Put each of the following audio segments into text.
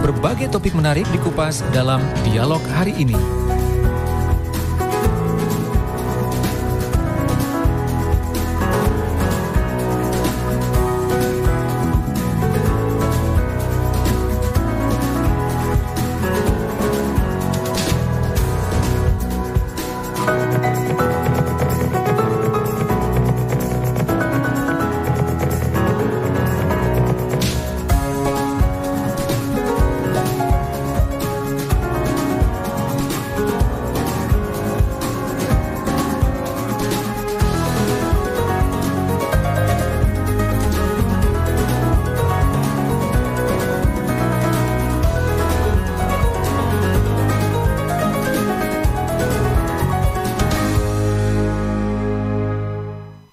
Berbagai topik menarik dikupas dalam dialog hari ini.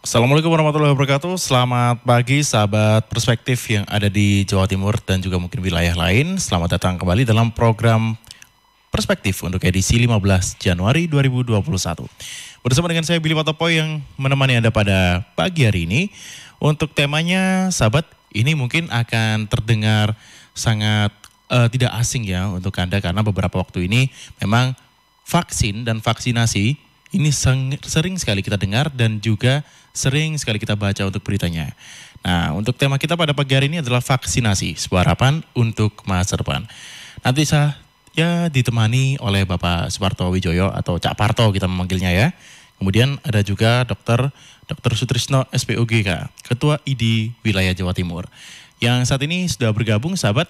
Assalamualaikum warahmatullahi wabarakatuh. Selamat pagi sahabat perspektif yang ada di Jawa Timur dan juga mungkin wilayah lain. Selamat datang kembali dalam program Perspektif untuk edisi 15 Januari 2021. Bersama dengan saya Billy Patopoy yang menemani Anda pada pagi hari ini. Untuk temanya sahabat, ini mungkin akan terdengar sangat tidak asing ya untuk Anda karena beberapa waktu ini memang vaksin dan vaksinasi ini sering sekali kita dengar dan juga sering sekali kita baca untuk beritanya. Nah, untuk tema kita pada pagi hari ini adalah vaksinasi, sebuah harapan untuk masa depan. Nanti saya ditemani oleh Bapak Suparto Wijoyo atau Cak Parto kita memanggilnya ya. Kemudian ada juga Dr. Sutrisno SPOGK, Ketua ID Wilayah Jawa Timur. Yang saat ini sudah bergabung sahabat,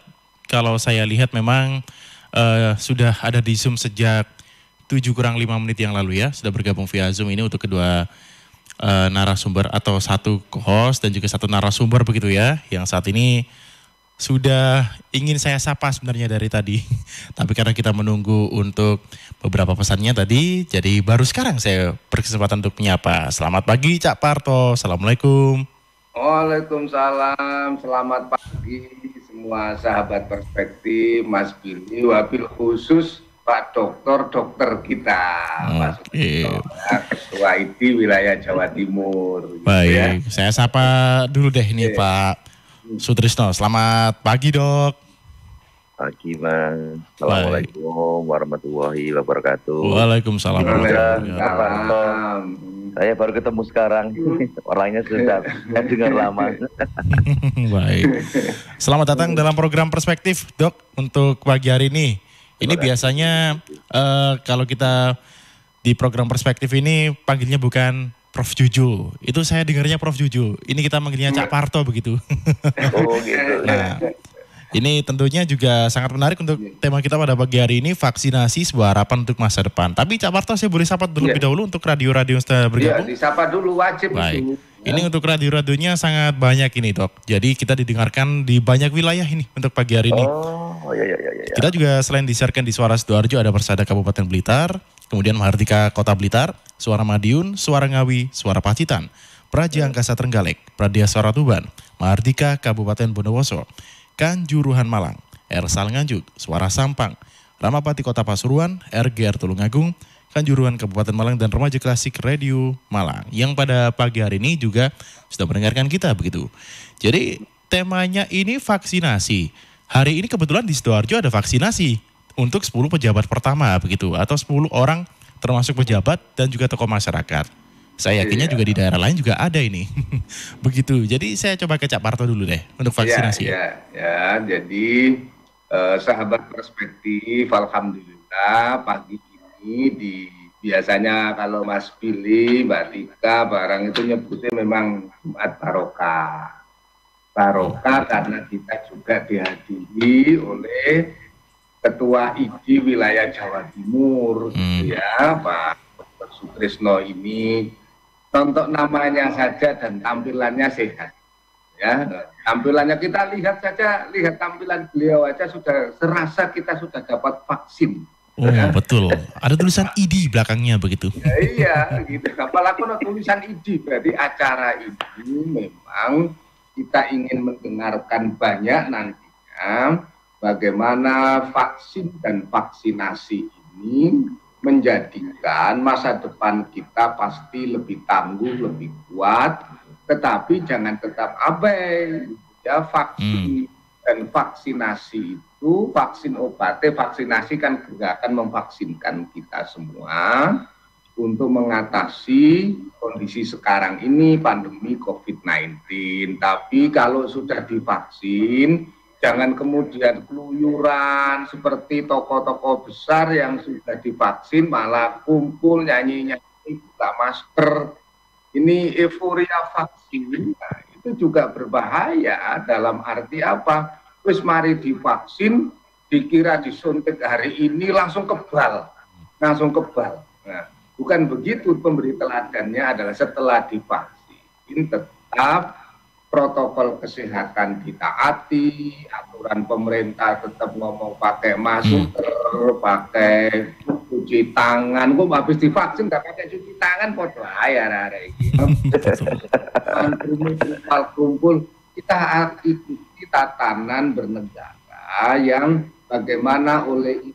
kalau saya lihat memang sudah ada di Zoom sejak 7:05 yang lalu ya, sudah bergabung via Zoom ini untuk kedua narasumber atau satu host dan juga satu narasumber begitu ya, yang saat ini sudah ingin saya sapa sebenarnya dari tadi, tapi karena kita menunggu untuk beberapa pesannya tadi, jadi baru sekarang saya berkesempatan untuk menyapa. Selamat pagi Cak Parto, Assalamualaikum. Waalaikumsalam, selamat pagi semua sahabat perspektif, Mas Billy, wabil khusus Pak Dokter kita, Mas Ketua ID Wilayah Jawa Timur. Baik, ya. Saya sapa dulu deh ini Pak Sutrisno. Selamat pagi Dok. Pagi Mas, Assalamualaikum warahmatullahi wabarakatuh. Waalaikumsalam. Saya baru ketemu sekarang, orangnya sudah saya dengar lama. Baik, selamat datang dalam program Perspektif Dok untuk pagi hari ini. Ini biasanya kalau kita di program Perspektif ini panggilnya bukan Prof Juju. Itu saya dengarnya Prof Juju. Ini kita manggilnya Cak Parto begitu. Oh gitu. Nah, ini tentunya juga sangat menarik untuk tema kita pada pagi hari ini, vaksinasi sebuah harapan untuk masa depan. Tapi Cak Parto saya boleh sapa terlebih dahulu untuk radio-radio yang sudah bergabung. Iya, disapa dulu wajib. Baik. Ini untuk radio-radionya sangat banyak ini Dok. Jadi kita didengarkan di banyak wilayah ini untuk pagi hari ini. Oh iya. Kita juga selain disiarkan di Suara Sidoarjo ada Persada Kabupaten Blitar, kemudian Mahardika Kota Blitar, Suara Madiun, Suara Ngawi, Suara Pacitan, Praja Angkasa Trenggalek, Pradia Suara Tuban, Mahardika Kabupaten Bondowoso, Kanjuruhan Malang, Ersal Nganjuk, Suara Sampang, Ramapati Kota Pasuruan, RGR Tulungagung, Kanjuruhan Kabupaten Malang dan Remaja Klasik Radio Malang yang pada pagi hari ini juga sudah mendengarkan kita begitu. Jadi temanya ini vaksinasi. Hari ini kebetulan di Sidoarjo ada vaksinasi untuk 10 pejabat pertama begitu atau 10 orang termasuk pejabat dan juga tokoh masyarakat. Saya yakinnya juga di daerah lain juga ada ini. Begitu. Jadi saya coba ke Cak Parto dulu deh untuk vaksinasi. Ya. Jadi sahabat perspektif, alhamdulillah pagi ini biasanya kalau Mas Billy, Mbak Tika, barang itu nyebutnya memang Jumat Barokah. Barokah karena kita juga dihadiri oleh Ketua ID Wilayah Jawa Timur, gitu ya, Pak Dr. Sutrisno ini. Untuk namanya saja dan tampilannya sehat. Ya, tampilannya kita lihat tampilan beliau aja sudah serasa kita sudah dapat vaksin. Oh ya. Betul, ada tulisan ID belakangnya begitu. Ya, iya, gitu. Apalagi ada tulisan ID, berarti acara ini memang kita ingin mendengarkan banyak nantinya bagaimana vaksin dan vaksinasi ini menjadikan masa depan kita pasti lebih tangguh, lebih kuat, tetapi jangan tetap abai. Ya, vaksin dan kemudian vaksinasi itu, vaksin obatnya, vaksinasi kan gerakan memvaksinkan kita semua untuk mengatasi kondisi sekarang ini pandemi COVID-19. Tapi kalau sudah divaksin, jangan kemudian keluyuran seperti tokoh-tokoh besar yang sudah divaksin malah kumpul nyanyi-nyanyi buka masker. Ini euforia vaksin. Nah, itu juga berbahaya dalam arti apa? Wis mari divaksin, dikira disuntik hari ini langsung kebal. Nah, bukan begitu. Pemberi teladannya adalah setelah divaksin tetap protokol kesehatan ditaati, aturan pemerintah tetap ngomong pakai masker, pakai cuci tangan. Kok habis divaksin nggak pakai cuci tangan, podo ya ini. Kumpul kita ikuti tatanan bernegara yang bagaimana oleh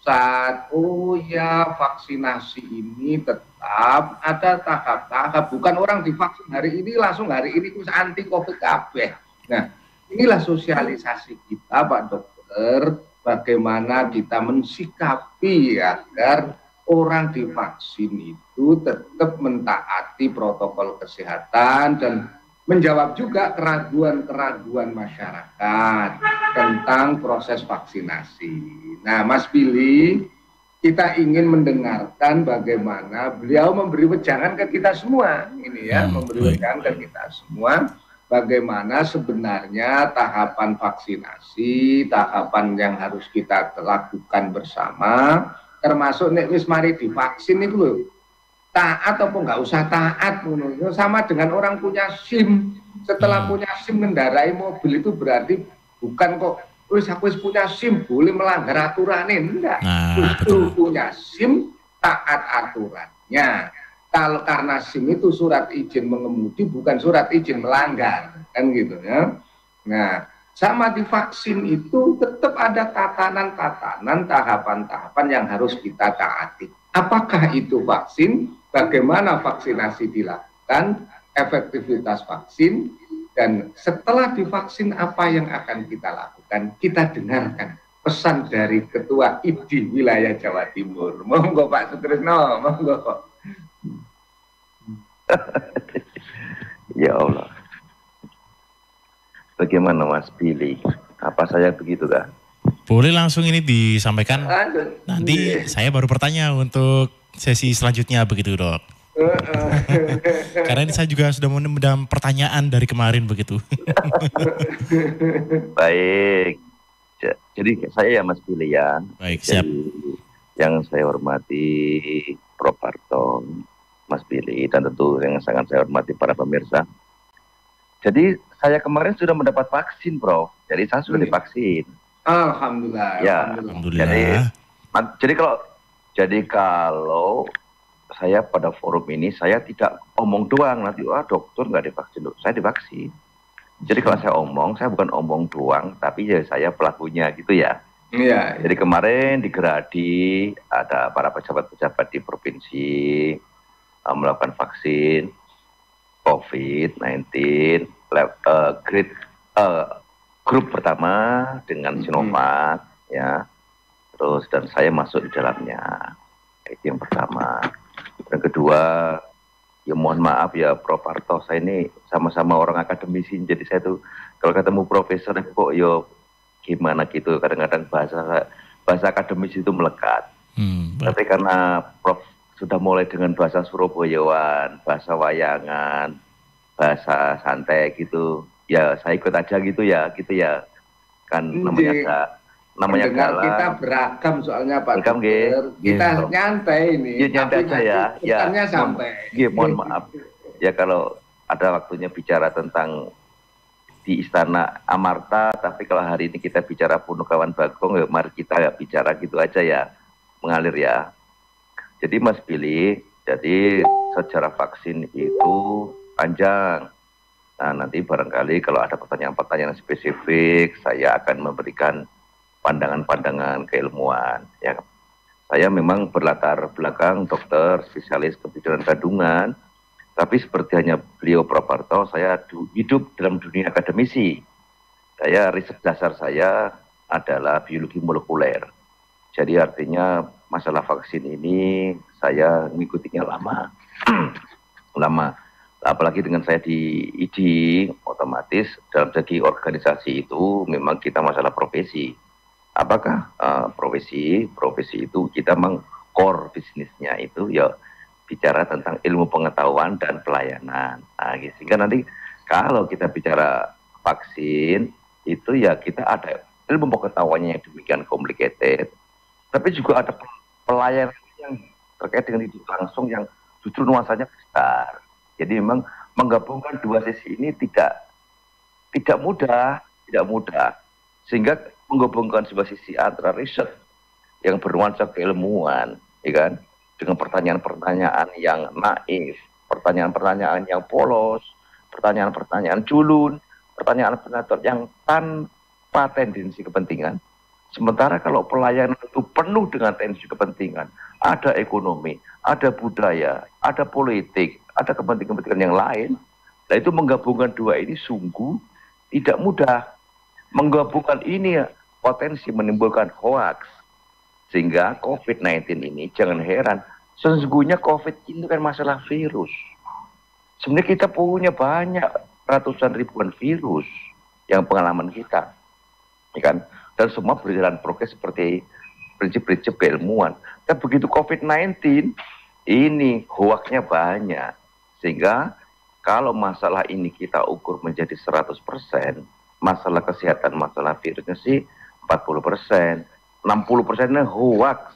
pusat. Oh ya, vaksinasi ini tetap ada tahap-tahap, bukan orang divaksin hari ini langsung hari ini terus anti covid kabeh. Nah, inilah sosialisasi kita Pak Dokter, bagaimana kita mensikapi agar orang divaksin itu tetap mentaati protokol kesehatan dan menjawab juga keraguan-keraguan masyarakat tentang proses vaksinasi. Nah, Mas Billy, kita ingin mendengarkan bagaimana beliau memberi wejangan ke kita semua, ini ya, memberi wejangan ke kita semua, bagaimana sebenarnya tahapan vaksinasi, tahapan yang harus kita lakukan bersama, termasuk nek wis mari divaksin itu loh, taat apa nggak usah taat, sama dengan orang punya SIM. Setelah punya SIM mengendarai mobil itu berarti bukan kok aku punya SIM boleh melanggar aturan, enggak. Justru punya SIM taat aturannya. Kalau karena SIM itu surat izin mengemudi bukan surat izin melanggar, kan gitu ya. Nah, sama di vaksin itu tetap ada tatanan-tatanan, tahapan-tahapan yang harus kita taati. Apakah itu vaksin? Bagaimana vaksinasi dilakukan? Efektivitas vaksin? Dan setelah divaksin apa yang akan kita lakukan? Kita dengarkan pesan dari Ketua IDI wilayah Jawa Timur. Monggo Pak Sutrisno, monggo. Ya Allah. Bagaimana Mas Billy? Apa saya begitu kah? Boleh langsung ini disampaikan. Nanti saya baru bertanya untuk sesi selanjutnya begitu Dok. Karena ini saya juga sudah mendam pertanyaan dari kemarin begitu. Baik. Jadi saya ya Mas Billy ya. Baik, siap. Yang saya hormati Prof. Parto, Mas Billy, dan tentu yang sangat saya hormati para pemirsa. Jadi saya kemarin sudah mendapat vaksin, Prof. Jadi saya sudah divaksin. Alhamdulillah. Ya, Alhamdulillah. Jadi kalau saya pada forum ini saya tidak omong doang, nanti dokter nggak divaksin, saya divaksin. Jadi kalau saya omong, saya bukan omong doang, tapi ya saya pelakunya gitu ya. Iya. Jadi kemarin di Gerhadi ada para pejabat-pejabat di provinsi melakukan vaksin COVID-19 grup pertama dengan Sinovac ya. Terus dan saya masuk di dalamnya. Itu yang pertama. Dan kedua, ya mohon maaf ya Prof. Parto, saya ini sama-sama orang akademisi, jadi saya tuh kalau ketemu profesor kok yo gimana gitu, kadang-kadang bahasa akademis itu melekat. Tapi karena Prof sudah mulai dengan bahasa Surabayaan, bahasa wayangan, bahasa santai gitu, ya saya ikut aja gitu ya kan namanya galak. Kita beragam soalnya Pak Beragam, Dokter. Kita nyantai ini. Ya, nyantai aja ya. Pesannya sampai. Mohon maaf. Ya kalau ada waktunya bicara tentang di Istana Amarta, tapi kalau hari ini kita bicara Punukawan Bagong, ya mari kita bicara gitu aja ya, mengalir ya. Jadi Mas Billy, jadi secara vaksin itu panjang. Nah nanti barangkali kalau ada pertanyaan-pertanyaan spesifik, saya akan memberikan pandangan-pandangan keilmuan. Ya, saya memang berlatar belakang dokter spesialis kebidanan kandungan, tapi seperti hanya beliau Prof. Parto, saya hidup dalam dunia akademisi Saya riset dasar saya adalah biologi molekuler. Jadi artinya masalah vaksin ini saya mengikutinya lama. lama. Apalagi dengan saya di ID, otomatis dalam segi organisasi itu memang kita masalah profesi. Apakah profesi itu kita memang core bisnisnya itu ya bicara tentang ilmu pengetahuan dan pelayanan. Nah, sehingga nanti kalau kita bicara vaksin itu ya kita ada ilmu pengetahuannya yang demikian complicated, tapi juga ada pelayanan yang terkait dengan hidup langsung yang justru nuansanya besar. Jadi memang menggabungkan dua sisi ini tidak mudah, sehingga menggabungkan sebuah sisi antara riset yang bernuansa keilmuan, ya kan, dengan pertanyaan-pertanyaan yang naif, pertanyaan-pertanyaan yang polos, pertanyaan-pertanyaan culun, pertanyaan-pertanyaan yang tanpa tendensi kepentingan. Sementara kalau pelayanan itu penuh dengan tendensi kepentingan, ada ekonomi, ada budaya, ada politik, ada kepentingan-kepentingan yang lain. Nah itu menggabungkan dua ini sungguh tidak mudah. Menggabungkan ini potensi menimbulkan hoaks. Sehingga COVID-19 ini jangan heran, sesungguhnya COVID ini kan masalah virus. Sebenarnya kita punya banyak ratusan ribuan virus yang pengalaman kita, ya kan? Dan semua berjalan progres seperti prinsip-prinsip keilmuan. Dan begitu COVID-19 ini hoaxnya banyak, sehingga kalau masalah ini kita ukur menjadi 100%, masalah kesehatan, masalah virusnya sih 40%, 60%-nya hoax.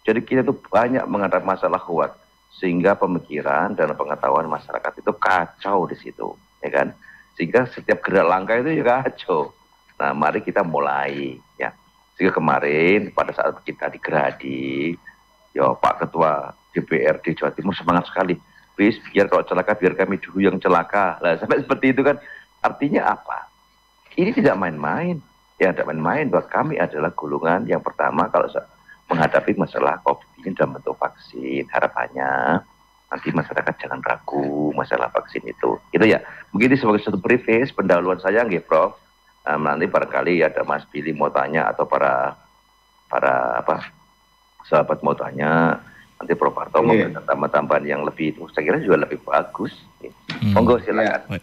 Jadi kita tuh banyak menghadapi masalah hoax, sehingga pemikiran dan pengetahuan masyarakat itu kacau di situ, ya kan? Sehingga setiap gerak langkah itu ya kacau. Nah, mari kita mulai, ya. Sehingga kemarin pada saat kita di Gerhadi, ya Pak Ketua DPRD Jawa Timur semangat sekali. Bis, biar kalau celaka, biar kami dulu yang celaka. Lah, sampai seperti itu kan, artinya apa? Ini tidak main-main. Ya, tidak main-main, bahwa kami adalah golongan yang pertama kalau menghadapi masalah COVID ini dalam bentuk vaksin. Harapannya nanti masyarakat jangan ragu masalah vaksin itu. Itu ya, mungkin sebagai satu preface pendahuluan saya, nggih Prof. Nanti barangkali ada Mas Billy mau tanya atau para sahabat mau tanya, nanti Prof Harto mau tambah-tambahan yang lebih itu, saya kira juga lebih bagus. Monggo silakan.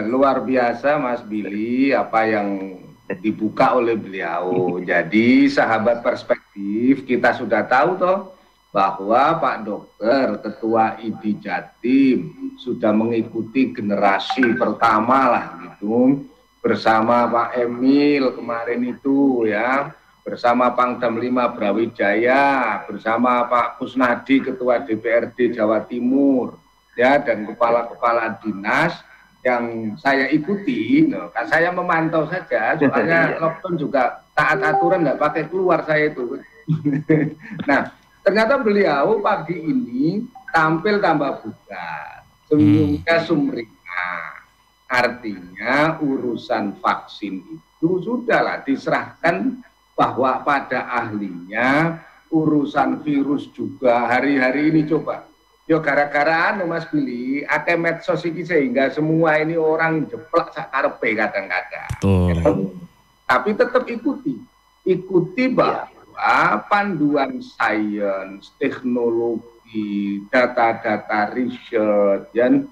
Luar biasa Mas Billy apa yang dibuka oleh beliau. Jadi sahabat perspektif, kita sudah tahu toh bahwa Pak Dokter Ketua ID Jatim sudah mengikuti generasi pertama lah gitu, bersama Pak Emil kemarin itu ya, bersama Pangdam 5 Brawijaya, bersama Pak Kusnadi Ketua DPRD Jawa Timur ya, dan kepala-kepala dinas yang saya ikuti. Kan saya memantau saja, soalnya lockdown juga taat aturan, nggak pakai keluar saya itu. Nah, ternyata beliau pagi ini tampil tambah bugar, senyumnya sumringah. Artinya urusan vaksin itu sudahlah diserahkan bahwa pada ahlinya. Urusan virus juga hari-hari ini coba. Yo gara-gara Mas Billy, akeh medsos iki sehingga semua ini orang jeplak sakarepe kadang-kadang. Tapi tetap ikuti bahwa panduan sains, teknologi, data-data riset, dan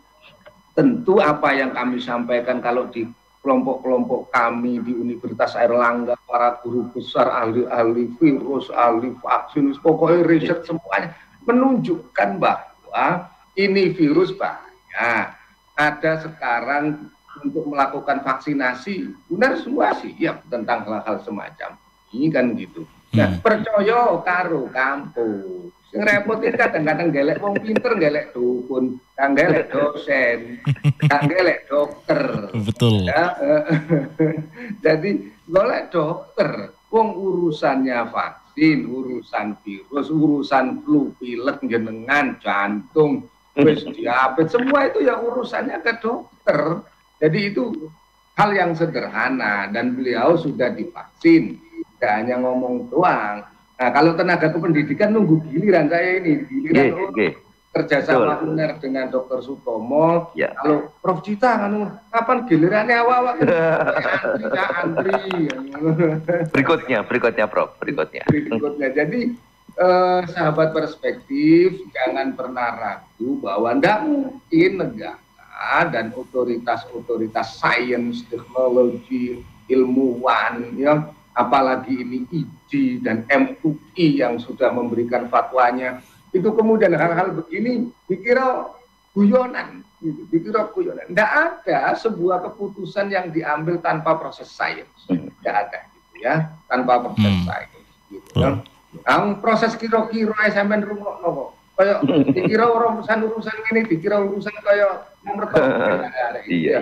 tentu apa yang kami sampaikan kalau di kelompok-kelompok kami di Universitas Airlangga, para guru besar, ahli-ahli virus, ahli vaksin, pokoknya riset semuanya menunjukkan bahwa ini virus bahaya. Ada sekarang untuk melakukan vaksinasi, benar semua sih ya tentang hal-hal semacam ini kan gitu. Nah, percaya karo kampus. Sing repot itu kadang-kadang gelek wong pinter, gelek dukun, kang gelek dosen, kang gelek dokter. Betul. Ya, jadi golek dokter, wong urusannya vaksin, urusan virus, urusan flu, pilek, jenengan, jantung, wis diabetes, semua itu ya urusannya ke dokter. Jadi itu hal yang sederhana dan beliau sudah divaksin, tidak hanya ngomong doang. Nah, kalau tenaga kependidikan nunggu giliran saya ini, giliran kerjasama UNER dengan Dr. Sutomo. Ya. Kalau Prof Cita kapan gilirannya awal-awal antri. Berikutnya Prof, berikutnya. Jadi sahabat perspektif, jangan pernah ragu bahwa tidak mungkin negara dan otoritas sains, teknologi, ilmuwan, ya, apalagi ini ID dan MUI yang sudah memberikan fatwanya, itu kemudian hal-hal begini dikira guyonan, Tidak ada sebuah keputusan yang diambil tanpa proses sains, tidak ada, gitu ya, tanpa proses sains, gitu. Ya. Proses kira-kira sampean rungokno kok. Kayak dikira urusan ini, dikira urusan kayak nomor Iya.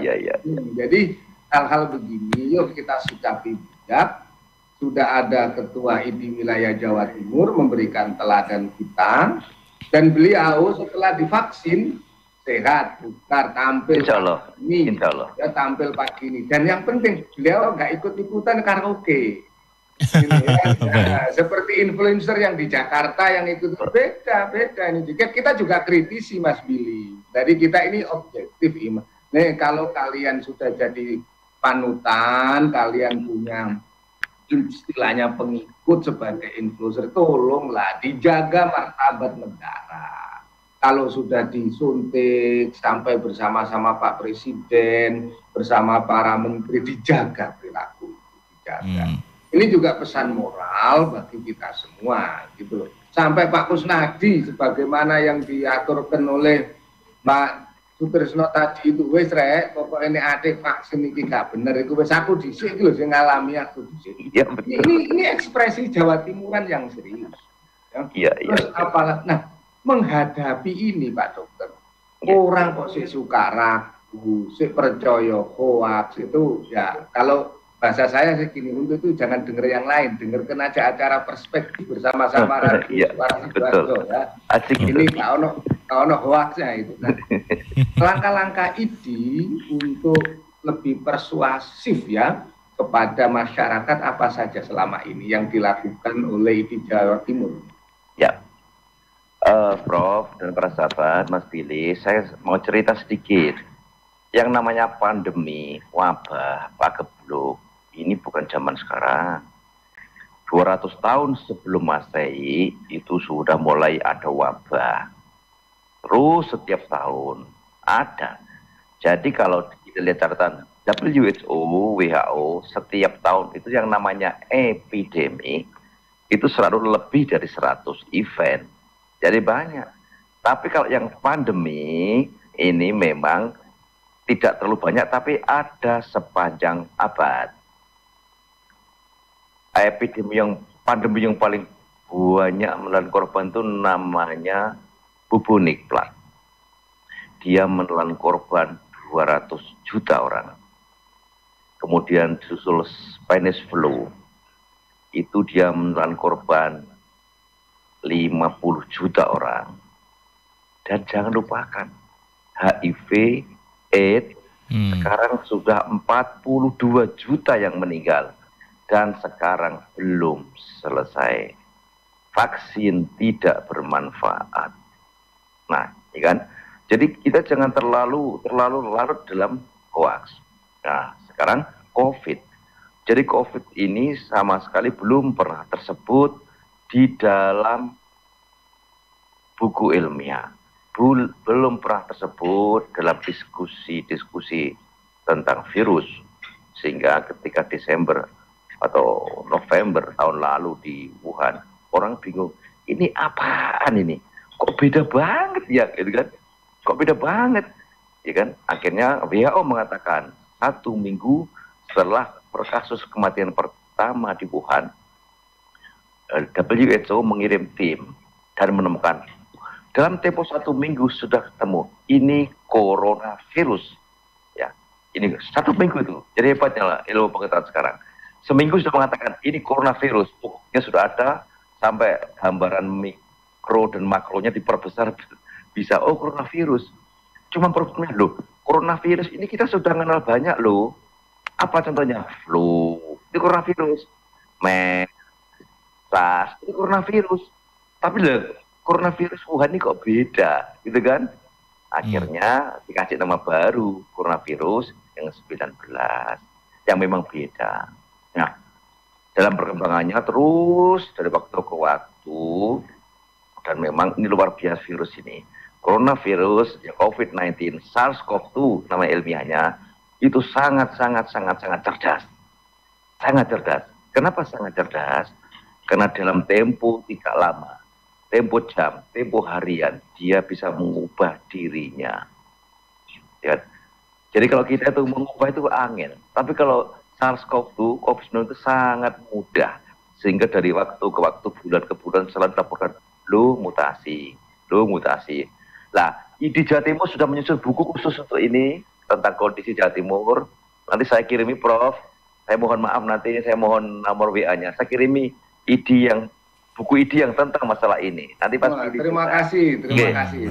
Jadi hal-hal begini yuk kita sikapi bijak. Sudah ada Ketua ID Wilayah Jawa Timur memberikan teladan kita, dan beliau setelah divaksin sehat, bugar, tampil Insya Allah. Ya, tampil pagi ini. Dan yang penting beliau nggak ikut-ikutan karaoke. Seperti influencer yang di Jakarta yang ikut, beda ini juga. Kita juga kritisi Mas Billy. Jadi kita ini objektif, nih kalau kalian sudah jadi panutan, kalian punya istilahnya pengikut sebagai influencer, tolonglah dijaga martabat negara. Kalau sudah disuntik sampai bersama-sama Pak Presiden, bersama para menteri, dijaga perilaku, dijaga. Ini juga pesan moral bagi kita semua, gitu loh. Sampai Pak Kusnadi, sebagaimana yang diaturkan oleh Pak Sutrisno tadi itu, wes rek, pokoknya ini adik vaksin ini gak bener, itu wes aku disik loh, saya ngalami aku disik. Ya, ini ekspresi Jawa Timuran yang serius. Ya. Terus apalah, nah menghadapi ini Pak Dokter, orang kok sih suka ragu, sih percaya hoax itu, ya kalau bahasa saya sih gini, untuk itu jangan dengar yang lain, dengarkan aja acara perspektif bersama-sama Radio Suara Sidoarjo ya. Asik ini kalau hoaxnya itu. Nah, langkah-langkah ini untuk lebih persuasif ya kepada masyarakat apa saja selama ini yang dilakukan oleh ID Jawa Timur. Ya, Prof dan para sahabat, Mas Billy, saya mau cerita sedikit. Yang namanya pandemi, wabah, pagebluk, ini bukan zaman sekarang. 200 tahun sebelum Masehi itu sudah mulai ada wabah. Terus setiap tahun ada. Jadi kalau kita lihat catatan WHO, setiap tahun itu yang namanya epidemi itu selalu lebih dari 100 event. Jadi banyak. Tapi kalau yang pandemi ini memang tidak terlalu banyak, tapi ada sepanjang abad. Pandemi yang paling banyak menelan korban itu namanya bubonic plague. Dia menelan korban 200 juta orang. Kemudian disusul Spanish flu. Itu dia menelan korban 50 juta orang. Dan jangan lupakan HIV, AIDS, sekarang sudah 42 juta yang meninggal. Dan sekarang belum selesai. Vaksin tidak bermanfaat. Nah, ya kan? Jadi kita jangan terlalu larut dalam hoax. Nah, sekarang COVID. Jadi COVID ini sama sekali belum pernah tersebut di dalam buku ilmiah. Belum pernah tersebut dalam diskusi tentang virus. Sehingga ketika Desember atau November tahun lalu di Wuhan, orang bingung, ini apaan ini? Kok beda banget ya, gitu kan? Kok beda banget, ya kan? Akhirnya WHO mengatakan 1 minggu setelah kasus kematian pertama di Wuhan, WHO mengirim tim dan menemukan dalam tempo 1 minggu sudah ketemu ini coronavirus, ya. Ini 1 minggu itu, jadi hebatnya lah ilmu pengetahuan sekarang. Seminggu sudah mengatakan ini coronavirus, buktinya sudah ada sampai gambaran mikro dan makronya diperbesar bisa, oh coronavirus. Cuma problemnya loh, coronavirus ini kita sudah kenal banyak loh. Apa contohnya? Flu, itu coronavirus. SARS, itu coronavirus. Tapi coronavirus Wuhan ini kok beda, gitu kan? Akhirnya dikasih nama baru, coronavirus yang 19, yang memang beda. Nah, dalam perkembangannya terus dari waktu ke waktu, dan memang ini luar biasa virus ini. Coronavirus, ya COVID-19, SARS-CoV-2 nama ilmiahnya, itu sangat cerdas. Sangat cerdas. Kenapa sangat cerdas? Karena dalam tempo tidak lama, tempo jam, tempo harian, dia bisa mengubah dirinya. Ya. Jadi kalau kita itu mengubah itu angin. Tapi kalau SARS-CoV-2, COVID-19 itu sangat mudah. Sehingga dari waktu ke waktu, bulan ke bulan, selalu dilaporkan, lo mutasi. Nah, di Jawa Timur sudah menyusun buku khusus untuk ini, tentang kondisi Jawa Timur. Nanti saya kirimi Prof, saya mohon maaf nanti, saya mohon nomor WA-nya. Saya kirimi buku ID yang tentang masalah ini. Nanti pas terima kasih.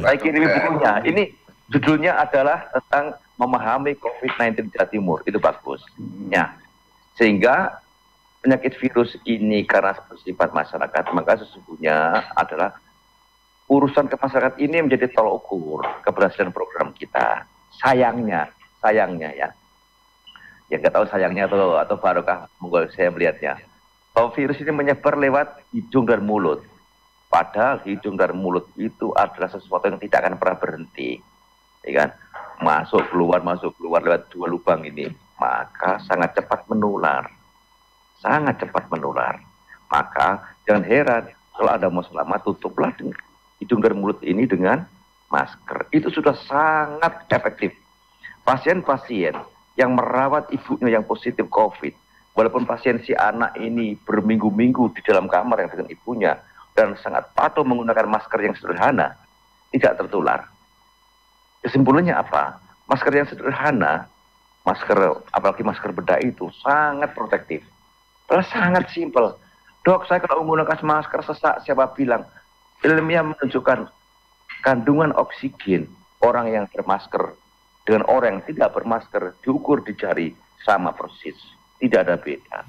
Saya kirimi bukunya. Ini judulnya adalah tentang memahami COVID-19 Jawa Timur. Itu bagus. Ya. Sehingga penyakit virus ini karena bersifat masyarakat, maka sesungguhnya adalah urusan ke masyarakat ini menjadi tolok ukur keberhasilan program kita. Sayangnya ya. Ya nggak tahu sayangnya atau barokah, monggo saya melihatnya. Bahwa virus ini menyebar lewat hidung dan mulut. Padahal hidung dan mulut itu adalah sesuatu yang tidak akan pernah berhenti. Ya kan? Masuk keluar lewat 2 lubang ini, maka sangat cepat menular. Maka jangan heran kalau ada masalah, tutuplah hidung dan mulut ini dengan masker. Itu sudah sangat efektif. Pasien-pasien yang merawat ibunya yang positif COVID, walaupun pasien si anak ini berminggu-minggu di dalam kamar yang dengan ibunya dan sangat patuh menggunakan masker yang sederhana, tidak tertular. Kesimpulannya apa? Masker yang sederhana, apalagi masker bedah itu sangat protektif. Sangat simpel. Dok, saya kalau menggunakan masker sesak, siapa bilang? Ilmiah menunjukkan kandungan oksigen orang yang bermasker dengan orang yang tidak bermasker diukur di jari sama persis, tidak ada beda.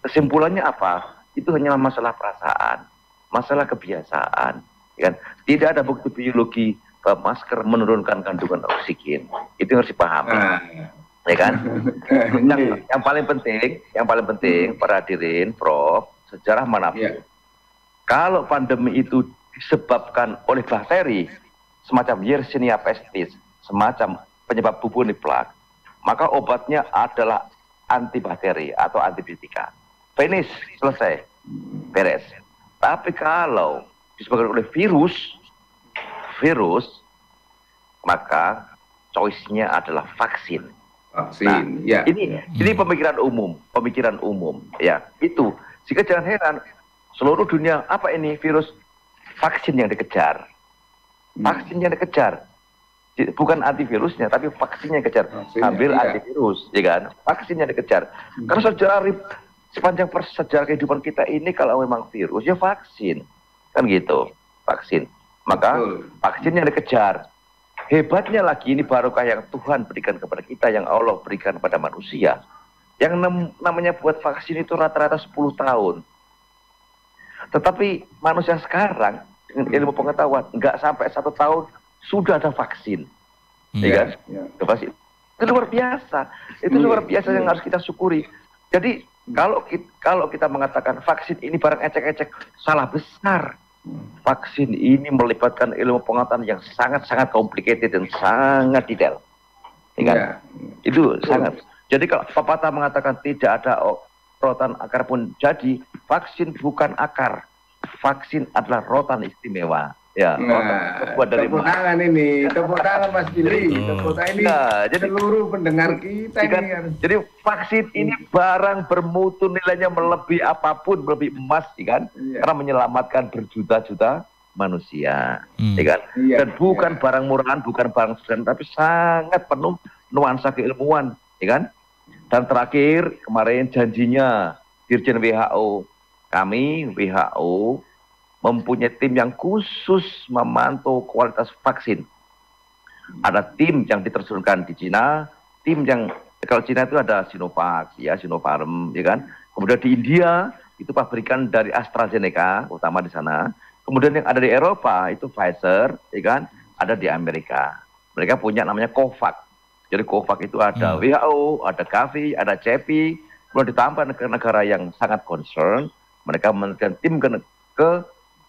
Kesimpulannya apa? Itu hanyalah masalah perasaan, masalah kebiasaan, kan? Tidak ada bukti biologi bahwa masker menurunkan kandungan oksigen. Itu harus dipahami, ya kan? yang paling penting, para hadirin, Prof, sejarah manapun, kalau pandemi itu disebabkan oleh bakteri semacam Yersinia pestis, semacam penyebab bubonic plague, maka obatnya adalah antibakteri atau antibiotika. Finish, selesai, beres. Tapi kalau disebabkan oleh virus, maka choice-nya adalah vaksin. Ini pemikiran umum, ya. Itu. Jika jangan heran, seluruh dunia apa ini virus? Vaksin yang dikejar. Bukan antivirusnya, tapi vaksinnya yang dikejar. Sambil antivirus, ya kan? Vaksinnya dikejar. Karena sepanjang sejarah kehidupan kita ini, kalau memang virus, ya vaksin. Kan gitu, vaksin. Maka vaksinnya dikejar. Hebatnya lagi, ini barokah yang Tuhan berikan kepada kita, yang Allah berikan kepada manusia. Yang namanya buat vaksin itu rata-rata 10 tahun. Tetapi manusia sekarang, dengan ilmu pengetahuan, nggak sampai 1 tahun, sudah ada vaksin, ya kan? Vaksin. Itu luar biasa. Itu luar biasa yang harus kita syukuri. Jadi kalau kita mengatakan vaksin ini barang ecek-ecek, salah besar. Vaksin ini melibatkan ilmu pengetahuan yang sangat-sangat complicated dan sangat detail, ya kan? Itu sangat. Jadi kalau pepatah mengatakan tidak ada rotan akar pun jadi, vaksin bukan akar. Vaksin adalah rotan istimewa. Ya, tepuk tangan Mas Billy, tepuk tangan ini jadi seluruh pendengar kita ini kan. Jadi vaksin ini barang bermutu, nilainya melebihi apapun, melebihi emas, kan? Karena menyelamatkan berjuta-juta manusia, kan? Dan bukan barang murahan, bukan barang sederhana, tapi sangat penuh nuansa keilmuan, kan? Dan terakhir kemarin janjinya Dirjen WHO, kami WHO mempunyai tim yang khusus memantau kualitas vaksin. Ada tim yang diterjunkan di Cina, tim yang kalau Cina itu ada Sinovac, ya Sinopharm, ya kan. Kemudian di India itu pabrikan dari AstraZeneca, utama di sana. Kemudian yang ada di Eropa itu Pfizer, ya kan? Ada di Amerika. Mereka punya namanya COVAX. Jadi COVAX itu ada WHO, ada Gavi, ada CEPI. Kemudian ditambah negara-negara yang sangat concern, mereka menentukan tim ke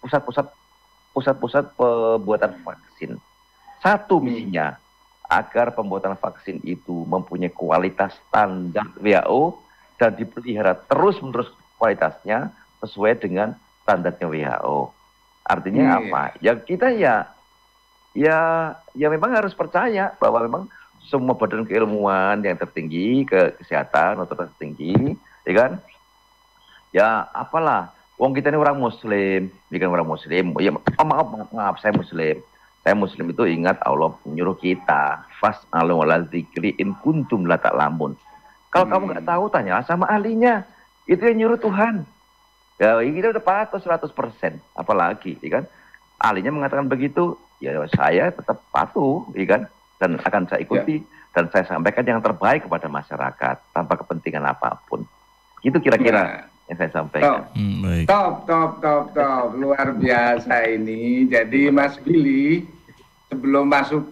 pusat-pusat pembuatan vaksin. Satu misinya, agar pembuatan vaksin itu mempunyai kualitas standar WHO dan dipelihara terus-menerus kualitasnya sesuai dengan standarnya WHO. Artinya apa? Ya kita ya memang harus percaya bahwa memang semua badan keilmuan yang tertinggi, kesehatan atau tertinggi, ya kan? Ya apalah, wong kita ini orang Muslim, bukan orang Muslim. Ya maaf, saya Muslim. Saya Muslim itu ingat Allah menyuruh kita fas'alu ala dzikri in kuntum la ta'lamun. Kalau kamu nggak tahu, tanya sama ahlinya. Itu yang nyuruh Tuhan. Ya kita udah patuh 100%. Apalagi, ya kan? Ahlinya mengatakan begitu, ya saya tetap patuh, ya kan? Dan akan saya ikuti dan saya sampaikan yang terbaik kepada masyarakat tanpa kepentingan apapun. Itu kira-kira yang saya sampaikan. Top. Luar biasa ini. Jadi Mas Billy, sebelum masuk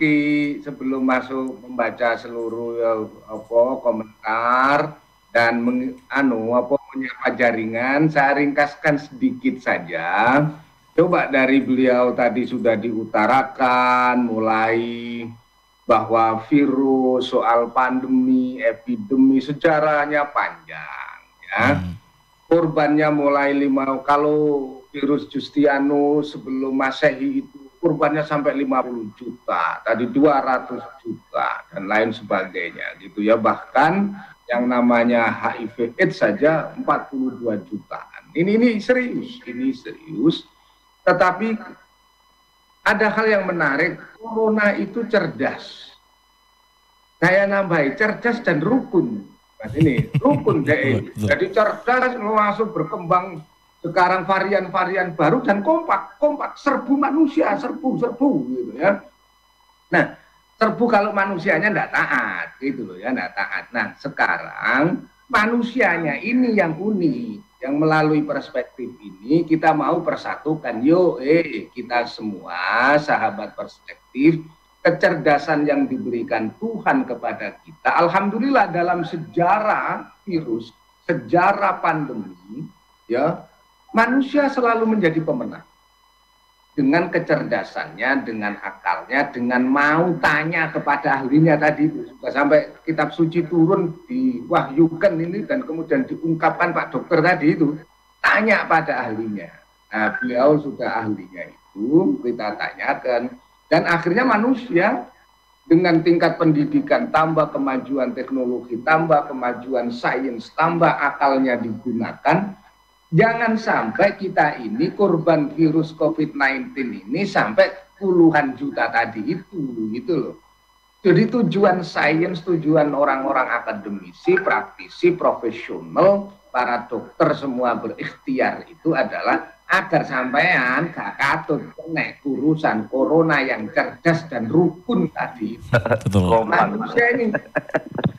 membaca seluruh komentar dan menyapa jaringan, saya ringkaskan sedikit saja. Coba dari beliau tadi sudah diutarakan mulai bahwa virus, soal pandemi, epidemi, sejarahnya panjang, ya. Korbannya mulai kalau virus Justinus sebelum Masehi itu korbannya sampai 50 juta, tadi 200 juta dan lain sebagainya gitu ya. Bahkan yang namanya HIV AIDS saja 42 jutaan. Ini serius. Tetapi ada hal yang menarik, corona itu cerdas. Saya nambahi cerdas dan rukun. Nah, ini rukun deh. Jadi cerdas langsung berkembang. Sekarang varian-varian baru dan kompak, serbu manusia, serbu gitu ya. Nah, serbu kalau manusianya enggak taat, gitu loh ya, enggak taat. Nah, sekarang manusianya ini yang unik, yang melalui perspektif ini kita mau persatukan. Kita semua sahabat perspektif, kecerdasan yang diberikan Tuhan kepada kita. Alhamdulillah dalam sejarah virus, sejarah pandemi, ya, manusia selalu menjadi pemenang. Dengan kecerdasannya, dengan akalnya, dengan mau tanya kepada ahlinya tadi. Sampai kitab suci turun, diwahyukan ini, dan kemudian diungkapkan Pak Dokter tadi itu. Tanya pada ahlinya. Nah, beliau sudah ahlinya itu, kita tanyakan. Dan akhirnya manusia dengan tingkat pendidikan, tambah kemajuan teknologi, tambah kemajuan sains, tambah akalnya digunakan. Jangan sampai kita ini korban virus COVID-19 ini sampai puluhan juta tadi itu, gitu loh. Jadi tujuan sains, tujuan orang-orang akademisi, praktisi, profesional, para dokter semua berikhtiar itu adalah agar sampean gak katut kena urusan corona yang cerdas dan rukun tadi. Betul. Manusia ini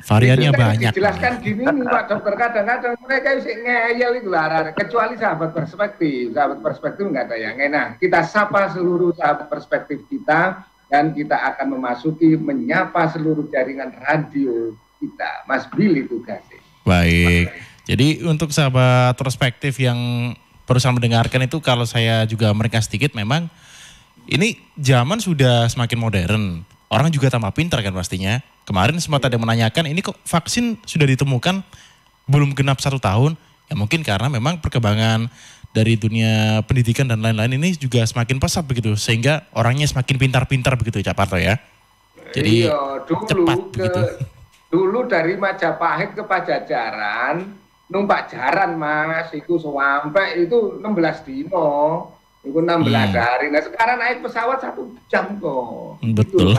variannya banyak. Dijelaskan gini nih Pak Dokter, kadang-kadang mereka isi ngeyel itu lah, kecuali sahabat perspektif nggak ada yang enak. Kita sapa seluruh sahabat perspektif kita dan kita akan menyapa seluruh jaringan radio kita. Mas Billy tugasnya. Baik. Jadi untuk sahabat perspektif yang berusaha mendengarkan itu, kalau saya juga meringkas sedikit, memang ini zaman sudah semakin modern. Orang juga tambah pintar kan pastinya. Kemarin sempat ada menanyakan, ini kok vaksin sudah ditemukan belum genap 1 tahun? Ya mungkin karena memang perkembangan dari dunia pendidikan dan lain-lain ini juga semakin pesat begitu. Sehingga orangnya semakin pintar-pintar begitu Cak Parto ya. Jadi cepat begitu. Dulu dari Majapahit ke Pajajaran, numpak jaran Mas, itu sampai itu 16 dino, itu 16 hari. Nah sekarang naik pesawat 1 jam kok. Betul.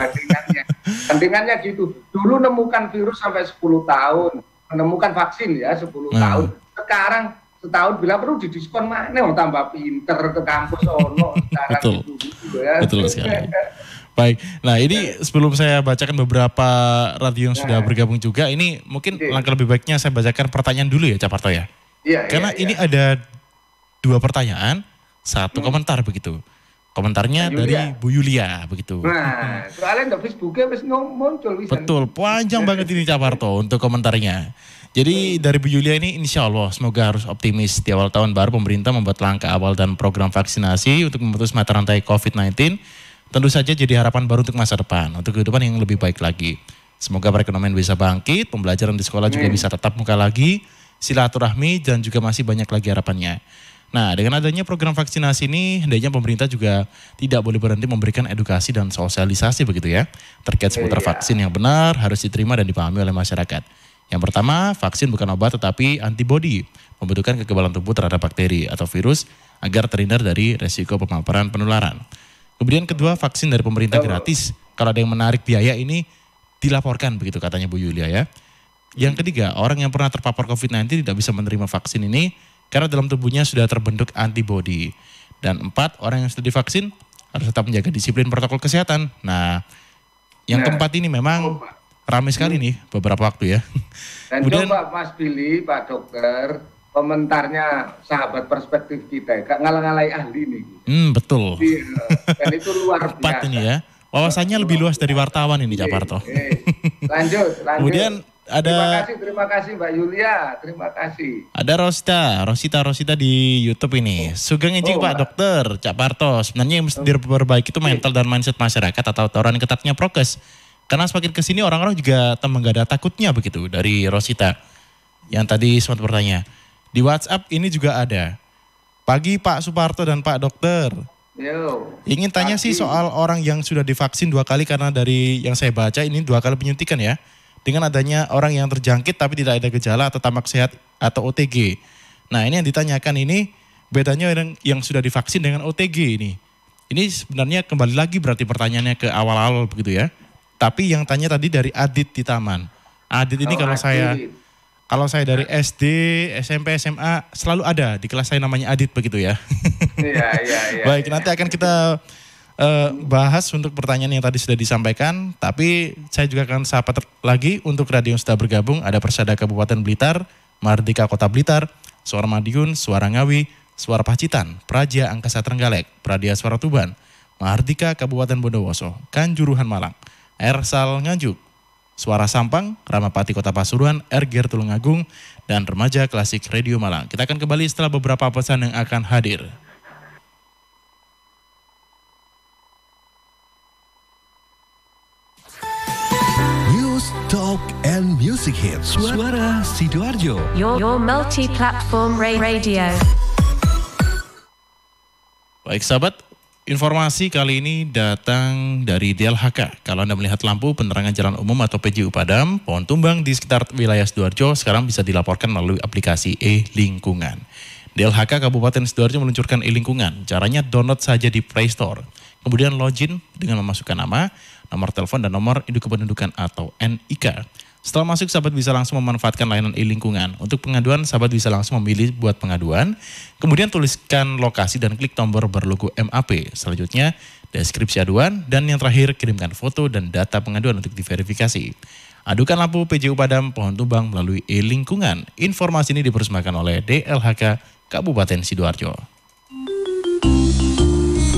Bandingannya gitu. Dulu nemukan virus sampai 10 tahun, menemukan vaksin ya 10 tahun. Sekarang setahun bila perlu didiskon mana, tambah pinter ke kampus ono. Betul. Gitu, ya. Betul sekali. Baik, nah ini sebelum saya bacakan beberapa radio yang sudah bergabung juga, ini mungkin langkah lebih baiknya saya bacakan pertanyaan dulu ya Cak Parto ya. Karena ini ada 2 pertanyaan, satu komentar begitu. Komentarnya dari Bu Yulia begitu. Nah, soalnya di Facebooknya wis muncul. Betul, panjang banget ini Cak Parto untuk komentarnya. Jadi dari Bu Yulia ini insya Allah semoga harus optimis. Di awal tahun baru pemerintah membuat langkah awal dan program vaksinasi untuk memutus mata rantai COVID-19. Tentu saja jadi harapan baru untuk masa depan, untuk kehidupan yang lebih baik lagi. Semoga perekonomian bisa bangkit, pembelajaran di sekolah juga bisa tetap muka lagi, silaturahmi dan juga masih banyak lagi harapannya. Nah, dengan adanya program vaksinasi ini, hendaknya pemerintah juga tidak boleh berhenti memberikan edukasi dan sosialisasi begitu ya. Terkait seputar vaksin yang benar harus diterima dan dipahami oleh masyarakat. Yang pertama, vaksin bukan obat tetapi antibodi, membentukkan kekebalan tubuh terhadap bakteri atau virus agar terhindar dari resiko pemaparan penularan. Kemudian kedua, vaksin dari pemerintah gratis. Kalau ada yang menarik biaya ini dilaporkan begitu katanya Bu Yulia ya. Yang ketiga, orang yang pernah terpapar COVID-19 tidak bisa menerima vaksin ini karena dalam tubuhnya sudah terbentuk antibodi. Dan 4, orang yang sudah divaksin harus tetap menjaga disiplin protokol kesehatan. Nah, yang keempat ini memang ramai sekali nih beberapa waktu ya. Dan kemudian, coba Mas Billy, Pak Dokter, komentarnya sahabat perspektif kita, gak ngalah-ngalahi ahli nih. Betul. Dan itu luar biasa. Ini ya, wawasannya lebih luas dari wartawan ini Cak Parto. Lanjut. Kemudian ada terima kasih Mbak Yulia, terima kasih. Ada Rosita di YouTube ini. Sugeng izin Pak Dokter, Cak Parto. Sebenarnya yang mesti diperbaiki itu mental dan mindset masyarakat atau aturan ketatnya prokes. Karena semakin kesini orang-orang juga nggak ada takutnya begitu dari Rosita. Yang tadi sempat bertanya. Di WhatsApp ini juga ada. Pagi Pak Suparto dan Pak Dokter. Ingin tanya sih soal orang yang sudah divaksin 2 kali karena dari yang saya baca ini 2 kali penyuntikan ya. Dengan adanya orang yang terjangkit tapi tidak ada gejala atau tamak sehat atau OTG. Nah ini yang ditanyakan ini bedanya yang sudah divaksin dengan OTG ini. Ini sebenarnya kembali lagi berarti pertanyaannya ke awal-awal begitu ya. Tapi yang tanya tadi dari Adit di Taman. Adit ini kalau saya dari SD, SMP, SMA selalu ada di kelas saya namanya Adit begitu ya. Iya. Baik, nanti akan kita bahas untuk pertanyaan yang tadi sudah disampaikan, tapi saya juga akan sapa lagi untuk radio yang sudah bergabung. Ada Persada Kabupaten Blitar, Mardika Kota Blitar, Suara Madiun, Suara Ngawi, Suara Pacitan, Praja Angkasa Trenggalek, Pradia Suara Tuban, Mardika Kabupaten Bondowoso, Kanjuruhan Malang, Ersal Nganjuk, Suara Sampang, Ramapati Kota Pasuruan, RGR Tulungagung, dan Remaja Klasik Radio Malang. Kita akan kembali setelah beberapa pesan yang akan hadir. Talk and Music Hits Suara Sidoarjo. Your multi-platform radio. Baik sahabat, informasi kali ini datang dari DLHK. Kalau Anda melihat lampu penerangan jalan umum atau PJU padam, pohon tumbang di sekitar wilayah Sidoarjo sekarang bisa dilaporkan melalui aplikasi e-Lingkungan. DLHK Kabupaten Sidoarjo meluncurkan e-Lingkungan. Caranya download saja di Play Store. Kemudian login dengan memasukkan nama, nomor telepon dan nomor induk kependudukan atau NIK. Setelah masuk, sahabat bisa langsung memanfaatkan layanan e-Lingkungan. Untuk pengaduan, sahabat bisa langsung memilih buat pengaduan. Kemudian tuliskan lokasi dan klik tombol berlogo MAP. Selanjutnya, deskripsi aduan. Dan yang terakhir, kirimkan foto dan data pengaduan untuk diverifikasi. Adukan lampu PJU padam pohon tumbang melalui e-Lingkungan. Informasi ini dipersembahkan oleh DLHK Kabupaten Sidoarjo.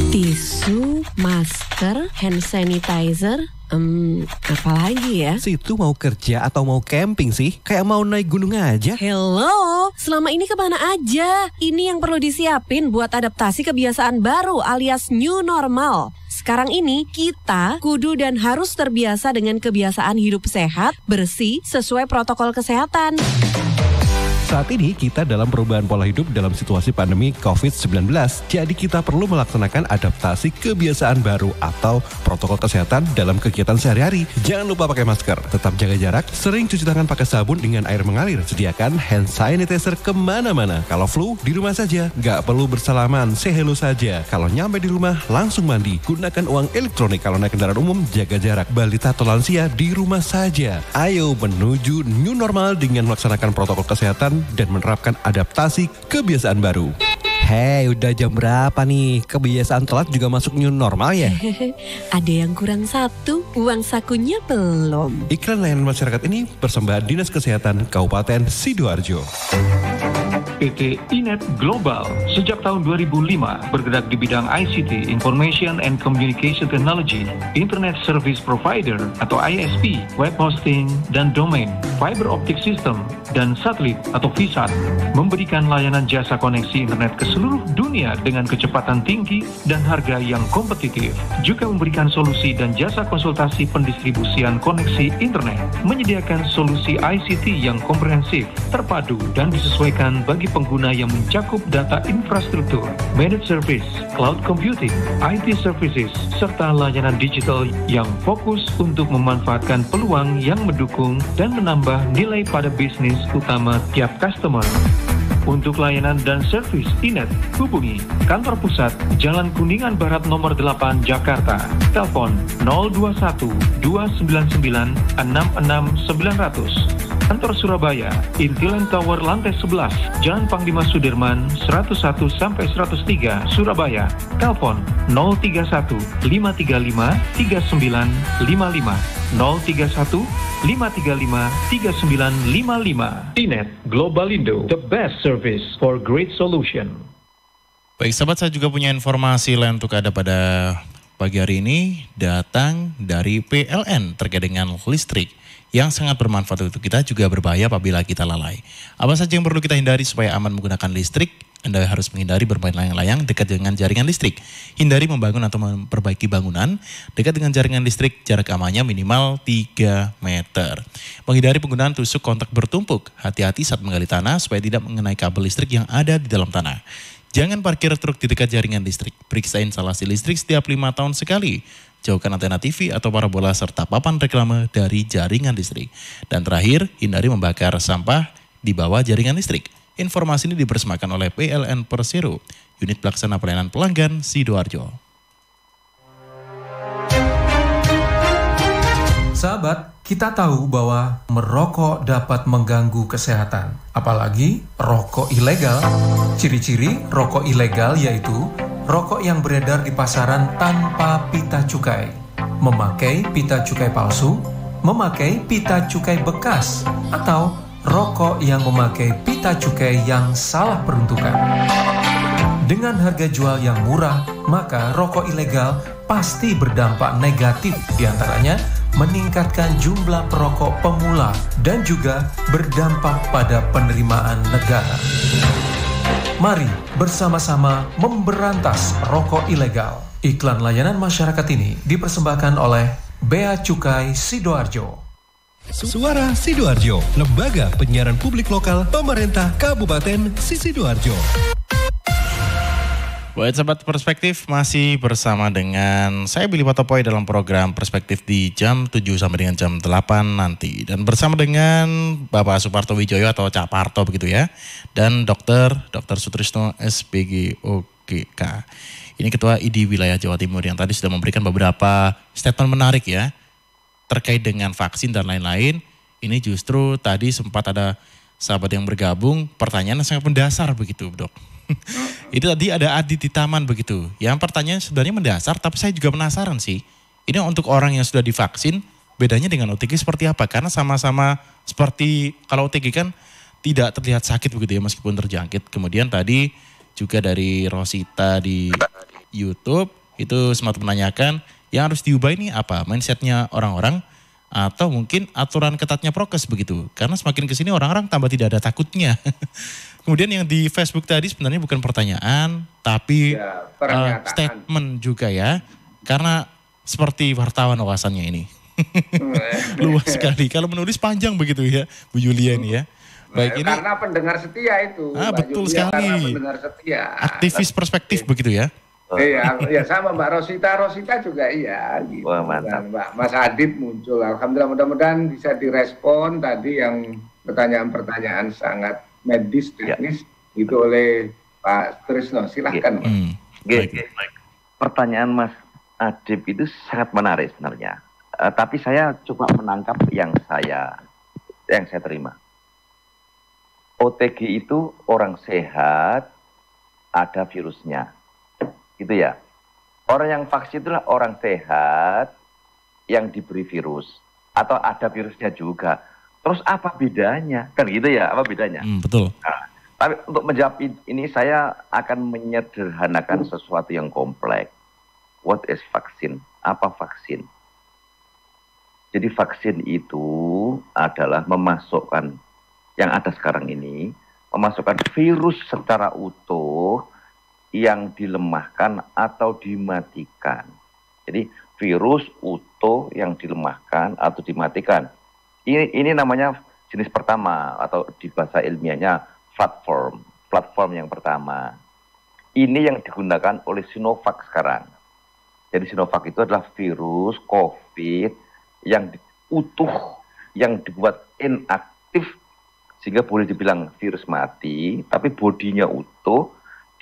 Tisu, masker, hand sanitizer, apalagi ya? Situ mau kerja atau mau camping sih? Kayak mau naik gunung aja. Hello, selama ini kemana aja? Ini yang perlu disiapin buat adaptasi kebiasaan baru alias new normal. Sekarang ini kita kudu dan harus terbiasa dengan kebiasaan hidup sehat, bersih, sesuai protokol kesehatan. Saat ini kita dalam perubahan pola hidup dalam situasi pandemi COVID-19. Jadi kita perlu melaksanakan adaptasi kebiasaan baru atau protokol kesehatan dalam kegiatan sehari-hari. Jangan lupa pakai masker, tetap jaga jarak, sering cuci tangan pakai sabun dengan air mengalir. Sediakan hand sanitizer kemana-mana. Kalau flu, di rumah saja. Nggak perlu bersalaman, say hello saja. Kalau nyampe di rumah, langsung mandi. Gunakan uang elektronik. Kalau naik kendaraan umum, jaga jarak. Balita atau lansia, di rumah saja. Ayo menuju new normal dengan melaksanakan protokol kesehatan dan menerapkan adaptasi kebiasaan baru. Hei, udah jam berapa nih? Kebiasaan telat juga masuk new normal ya? Ada yang kurang satu, uang sakunya belum. Iklan layanan masyarakat ini persembahan Dinas Kesehatan Kabupaten Sidoarjo. PT Inet Global. Sejak tahun 2005, bergerak di bidang ICT, Information and Communication Technology, Internet Service Provider atau ISP, web hosting, dan domain, fiber optic system, dan satelit atau VSAT, memberikan layanan jasa koneksi internet ke seluruh dunia dengan kecepatan tinggi dan harga yang kompetitif. Juga memberikan solusi dan jasa konsultasi pendistribusian koneksi internet, menyediakan solusi ICT yang komprehensif, terpadu, dan disesuaikan bagi pengguna yang mencakup data infrastruktur, managed service, cloud computing, IT services, serta layanan digital yang fokus untuk memanfaatkan peluang yang mendukung dan menambah nilai pada bisnis utama tiap customer. Untuk layanan dan servis Inet, hubungi kantor pusat Jalan Kuningan Barat nomor 8 Jakarta. Telepon 021 299 66900. Kantor Surabaya, Intiland Tower lantai 11, Jalan Panglima Sudirman 101-103 Surabaya. Telepon 031 535 3955. 031 535 3955. Inet Global Indo, the best service for great solution. Baik sahabat, saya juga punya informasi lain untuk Anda pada pagi hari ini, datang dari PLN terkait dengan listrik yang sangat bermanfaat untuk kita, juga berbahaya apabila kita lalai. Apa saja yang perlu kita hindari supaya aman menggunakan listrik? Anda harus menghindari bermain layang-layang dekat dengan jaringan listrik. Hindari membangun atau memperbaiki bangunan dekat dengan jaringan listrik, jarak amannya minimal 3 meter. Menghindari penggunaan tusuk kontak bertumpuk. Hati-hati saat menggali tanah supaya tidak mengenai kabel listrik yang ada di dalam tanah. Jangan parkir truk di dekat jaringan listrik. Periksa instalasi listrik setiap 5 tahun sekali. Jauhkan antena TV atau parabola serta papan reklame dari jaringan listrik. Dan terakhir, hindari membakar sampah di bawah jaringan listrik. Informasi ini dipersembahkan oleh PLN Persero, Unit Pelaksana Pelayanan Pelanggan Sidoarjo. Sahabat, kita tahu bahwa merokok dapat mengganggu kesehatan, apalagi rokok ilegal. Ciri-ciri rokok ilegal yaitu rokok yang beredar di pasaran tanpa pita cukai, memakai pita cukai palsu, memakai pita cukai bekas, atau rokok yang memakai pita cukai yang salah peruntukan. Dengan harga jual yang murah, maka rokok ilegal pasti berdampak negatif, diantaranya meningkatkan jumlah perokok pemula dan juga berdampak pada penerimaan negara. Mari bersama-sama memberantas rokok ilegal. Iklan layanan masyarakat ini dipersembahkan oleh Bea Cukai Sidoarjo. Suara Sidoarjo, lembaga penyiaran publik lokal pemerintah Kabupaten Sidoarjo. Buat sahabat Perspektif, masih bersama dengan saya Billy Patopoy dalam program Perspektif di jam 7 sampai dengan jam 8 nanti. Dan bersama dengan Bapak Suparto Wijoyo atau Cak Parto begitu ya. Dan Dr. Sutrisno SPG OGK. Ini Ketua ID Wilayah Jawa Timur yang tadi sudah memberikan beberapa statement menarik ya. Terkait dengan vaksin dan lain-lain. Ini justru tadi sempat ada sahabat yang bergabung, pertanyaan yang sangat mendasar begitu dok. Itu tadi ada Adi di Taman begitu. Yang pertanyaan sebenarnya mendasar, tapi saya juga penasaran sih. Ini untuk orang yang sudah divaksin, bedanya dengan OTG seperti apa? Karena sama-sama seperti, kalau OTG kan tidak terlihat sakit begitu ya meskipun terjangkit. Kemudian tadi juga dari Rosita di YouTube, itu sempat menanyakan, yang harus diubah ini apa? Mindsetnya orang-orang atau mungkin aturan ketatnya prokes begitu. Karena semakin kesini orang-orang tambah tidak ada takutnya. Kemudian yang di Facebook tadi sebenarnya bukan pertanyaan, tapi ya, statement juga ya. Karena seperti wartawan wawasannya ini. Luas sekali. Kalau menulis panjang begitu ya, Bu Julia ini ya. Baik, ini, karena pendengar setia itu. Betul Julia, sekali. Karena pendengar setia. Aktivis perspektif begitu ya. Iya, sama Mbak Rosita juga iya. Gitu. Wah, mantap. Mbak Mas Adit muncul. Alhamdulillah, mudah-mudahan bisa direspon tadi yang pertanyaan-pertanyaan sangat medis, teknis gitu oleh Pak Trisno. Silahkan. Pertanyaan Mas Adit itu sangat menarik sebenarnya. Tapi saya coba menangkap yang saya terima. OTG itu orang sehat, ada virusnya. Gitu ya. Orang yang vaksin itulah orang sehat yang diberi virus atau ada virusnya juga. Terus apa bedanya? Kan gitu ya, apa bedanya? Betul. Nah, Tapi untuk menjawab ini saya akan menyederhanakan sesuatu yang kompleks. What is vaksin? Apa vaksin? Jadi vaksin itu adalah memasukkan yang ada sekarang ini, memasukkan virus secara utuh yang dilemahkan atau dimatikan. Jadi virus utuh yang dilemahkan atau dimatikan. Ini namanya jenis pertama atau di bahasa ilmiahnya platform yang pertama. Ini yang digunakan oleh Sinovac sekarang. Jadi Sinovac itu adalah virus COVID yang utuh, yang dibuat inaktif, sehingga boleh dibilang virus mati, tapi bodinya utuh,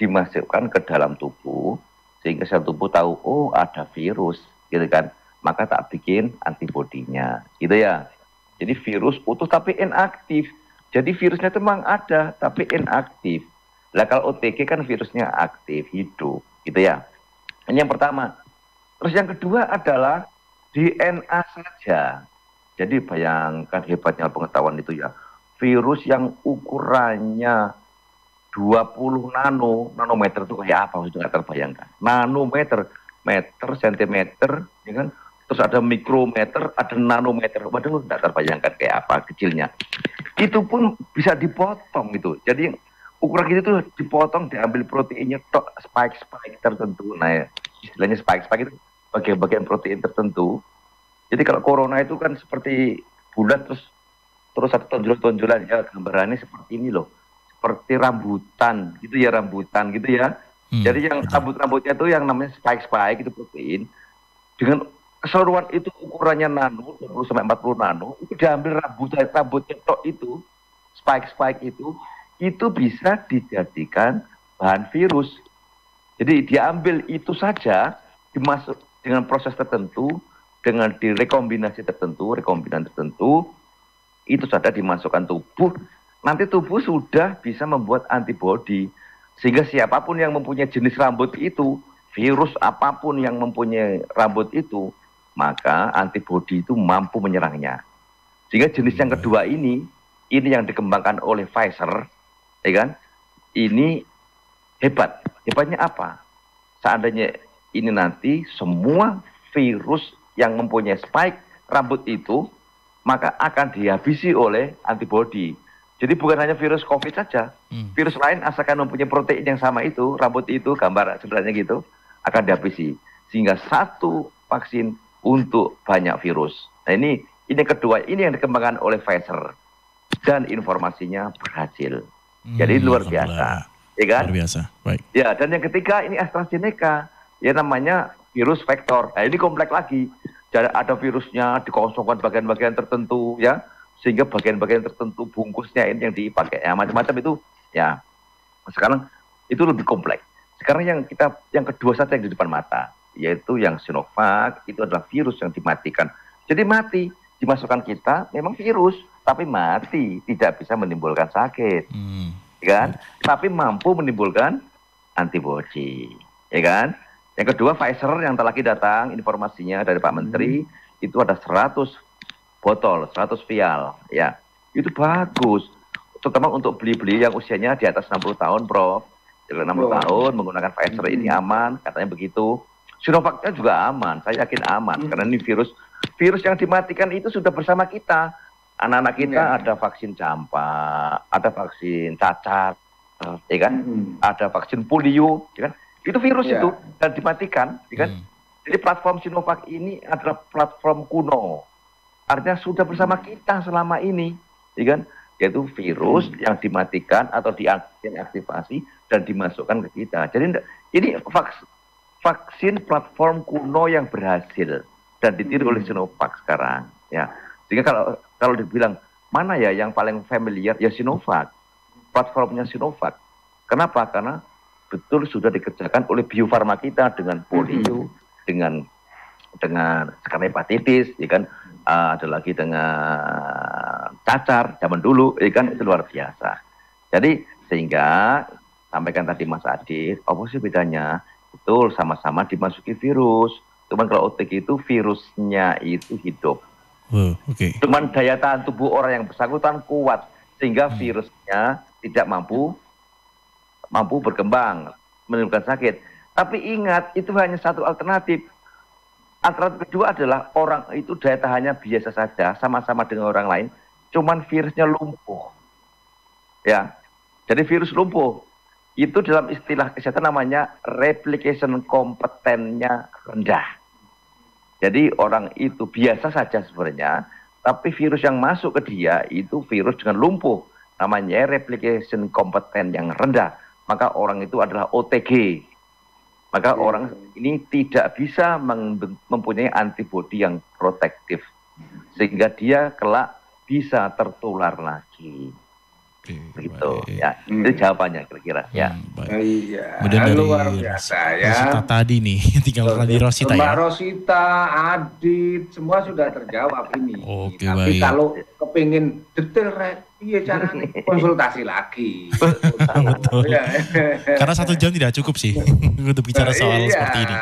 dimasukkan ke dalam tubuh, sehingga sel tubuh tahu, oh ada virus, gitu kan. Maka tak bikin antibodinya, gitu ya. Jadi virus utuh tapi inaktif. Jadi virusnya itu memang ada, tapi inaktif. Lah kalau OTG kan virusnya aktif, hidup, gitu ya. Ini yang pertama. Terus yang kedua adalah DNA saja. Jadi bayangkan hebatnya pengetahuan itu ya. Virus yang ukurannya 20 nanometer itu kayak apa? Sudah nggak terbayangkan. Nanometer, meter, sentimeter, ya kan? Terus ada mikrometer, ada nanometer. Waduh, nggak terbayangkan kayak apa kecilnya. Itu pun bisa dipotong gitu. Jadi ukuran gitu tuh dipotong, diambil proteinnya, spike tertentu. Nah, istilahnya spike itu bagian-bagian protein tertentu. Jadi kalau corona itu kan seperti bulat terus ada tonjolan-tonjolan ya, gambarannya seperti ini loh. Seperti rambutan gitu ya, Jadi yang rambut-rambutnya itu yang namanya spike itu protein. Dengan keseluruhan itu ukurannya nano, 20 sampai 40 nano, itu diambil rambutnya tok itu, spike itu bisa dijadikan bahan virus. Jadi diambil itu saja, dimasuk dengan proses tertentu, dengan rekombinasi tertentu, itu sudah dimasukkan tubuh, nanti tubuh sudah bisa membuat antibodi, sehingga siapapun yang mempunyai jenis rambut itu, virus apapun yang mempunyai rambut itu, maka antibodi itu mampu menyerangnya. Sehingga jenis yang kedua ini yang dikembangkan oleh Pfizer, ya kan? Ini hebat. Hebatnya apa? Seandainya ini nanti semua virus yang mempunyai spike rambut itu, maka akan dihabisi oleh antibodi. Jadi bukan hanya virus COVID saja, virus lain asalkan mempunyai protein yang sama itu, rambut itu, gambar sebenarnya gitu, akan dihabisi. Sehingga satu vaksin untuk banyak virus. Nah ini yang kedua, ini yang dikembangkan oleh Pfizer. Dan informasinya berhasil. Jadi luar biasa. Ya kan? Luar biasa, baik. Ya, dan yang ketiga ini AstraZeneca. Ya namanya virus vektor. Nah ini kompleks lagi. Jadi ada virusnya dikosongkan bagian-bagian tertentu ya. Sehingga bagian-bagian tertentu bungkusnya ini yang dipakai. Ya macam-macam itu ya. Sekarang itu lebih kompleks. Sekarang yang kedua saja yang di depan mata. Yaitu yang Sinovac, itu adalah virus yang dimatikan. Jadi mati, dimasukkan kita memang virus, tapi mati, tidak bisa menimbulkan sakit, ya kan? Tapi mampu menimbulkan antibodi, ya kan? Yang kedua Pfizer yang lagi datang informasinya dari Pak Menteri, itu ada 100 botol, 100 vial, ya. Itu bagus, terutama untuk beli-beli yang usianya di atas 60 tahun, Prof. Jadi 60 tahun menggunakan Pfizer ini aman, katanya begitu. Sinovacnya juga aman, saya yakin aman, karena ini virus yang dimatikan itu sudah bersama kita. Anak-anak kita ada vaksin campak, ada vaksin cacar, ya kan? Ada vaksin polio, ya kan? Itu virus itu dan dimatikan, ya kan? Jadi platform Sinovac ini adalah platform kuno, artinya sudah bersama kita selama ini, ya kan? Yaitu virus yang dimatikan atau diaktifasi dan dimasukkan ke kita. Jadi ini vaksin platform kuno yang berhasil dan ditiru oleh Sinovac sekarang, ya. Sehingga kalau dibilang mana ya yang paling familiar, ya Sinovac, platformnya Sinovac. Kenapa? Karena betul sudah dikerjakan oleh Bio Farma kita dengan polio, dengan sekarang hepatitis, ya kan, ada lagi dengan cacar zaman dulu, ya kan, itu luar biasa. Jadi sehingga sampaikan tadi Mas Adit, apa sih bedanya? Betul, sama-sama dimasuki virus. Cuman kalau OTG itu virusnya itu hidup. Cuman daya tahan tubuh orang yang bersangkutan kuat, sehingga virusnya tidak mampu mampu berkembang, menimbulkan sakit. Tapi ingat, itu hanya satu alternatif. Alternatif kedua adalah orang itu daya tahannya biasa saja, sama-sama dengan orang lain, cuman virusnya lumpuh. Ya, jadi virus lumpuh itu dalam istilah kesehatan namanya replication kompetennya rendah. Jadi orang itu biasa saja sebenarnya, tapi virus yang masuk ke dia itu virus dengan lumpuh, namanya replication kompeten yang rendah. Maka orang itu adalah OTG. Maka orang ini tidak bisa mempunyai antibodi yang protektif, sehingga dia kelak bisa tertular lagi. Begitu ya, itu jawabannya kira-kira ya. Iya, Kemudian dari luar biasa ya. Rosita tadi nih, tinggal lagi Rosita Mbak ya. Rosita, Adit, semua sudah terjawab ini. Oke, Tapi baik. kalau kepingin detail, iya caranya konsultasi lagi. Betul. Ya. Karena 1 jam tidak cukup sih untuk bicara soal seperti ini.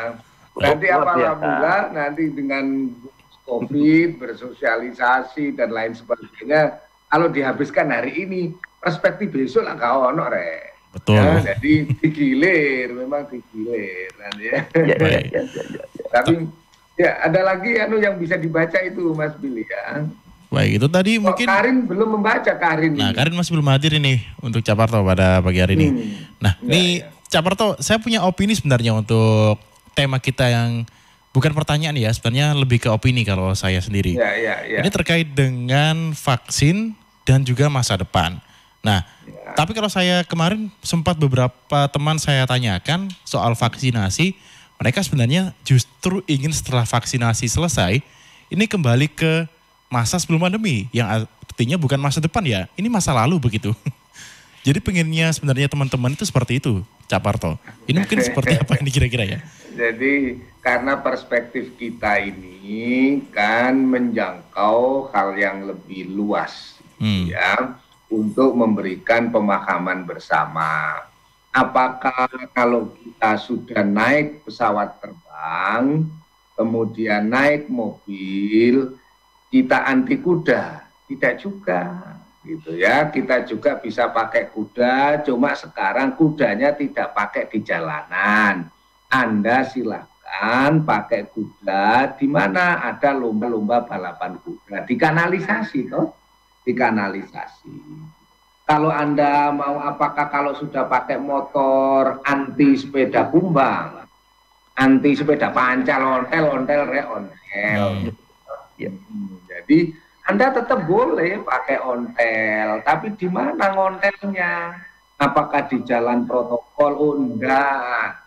Nanti Luar biasa. apabila nanti dengan COVID, bersosialisasi dan lain sebagainya, kalau dihabiskan hari ini, perspektif besok lah gak ono rek. Betul. Ya, jadi digilir, memang digilir nanti ya. Ya. Tapi ya ada lagi yang bisa dibaca itu Mas Billy ya. Baik, itu tadi Kok mungkin. Karin belum membaca Karin. Nah, ini. Karin masih belum hadir ini untuk Caparto pada pagi hari ini. Nah, ini Caparto, saya punya opini sebenarnya untuk tema kita yang bukan pertanyaan ya, sebenarnya lebih ke opini kalau saya sendiri. Ya. Ini terkait dengan vaksin dan juga masa depan. Nah, tapi kalau saya kemarin sempat beberapa teman saya tanyakan soal vaksinasi, mereka sebenarnya justru ingin setelah vaksinasi selesai, ini kembali ke masa sebelum pandemi, yang artinya bukan masa depan ya, ini masa lalu begitu. Jadi pengennya sebenarnya teman-teman itu seperti itu, Caparto. Ini mungkin seperti apa ini kira-kira ya? Jadi karena perspektif kita ini kan menjangkau hal yang lebih luas, ya, untuk memberikan pemahaman bersama. Apakah kalau kita sudah naik pesawat terbang, kemudian naik mobil, kita anti kuda? Tidak juga, gitu ya. Kita juga bisa pakai kuda, cuma sekarang kudanya tidak pakai di jalanan. Anda silakan pakai kuda di mana ada lomba-lomba balapan kuda, dikanalisasi toh, dikanalisasi. Kalau Anda mau apakah kalau sudah pakai motor anti sepeda kumbang, anti sepeda pancal, ontel. Jadi Anda tetap boleh pakai ontel, tapi di mana ngontelnya? Apakah di jalan protokol? Oh enggak.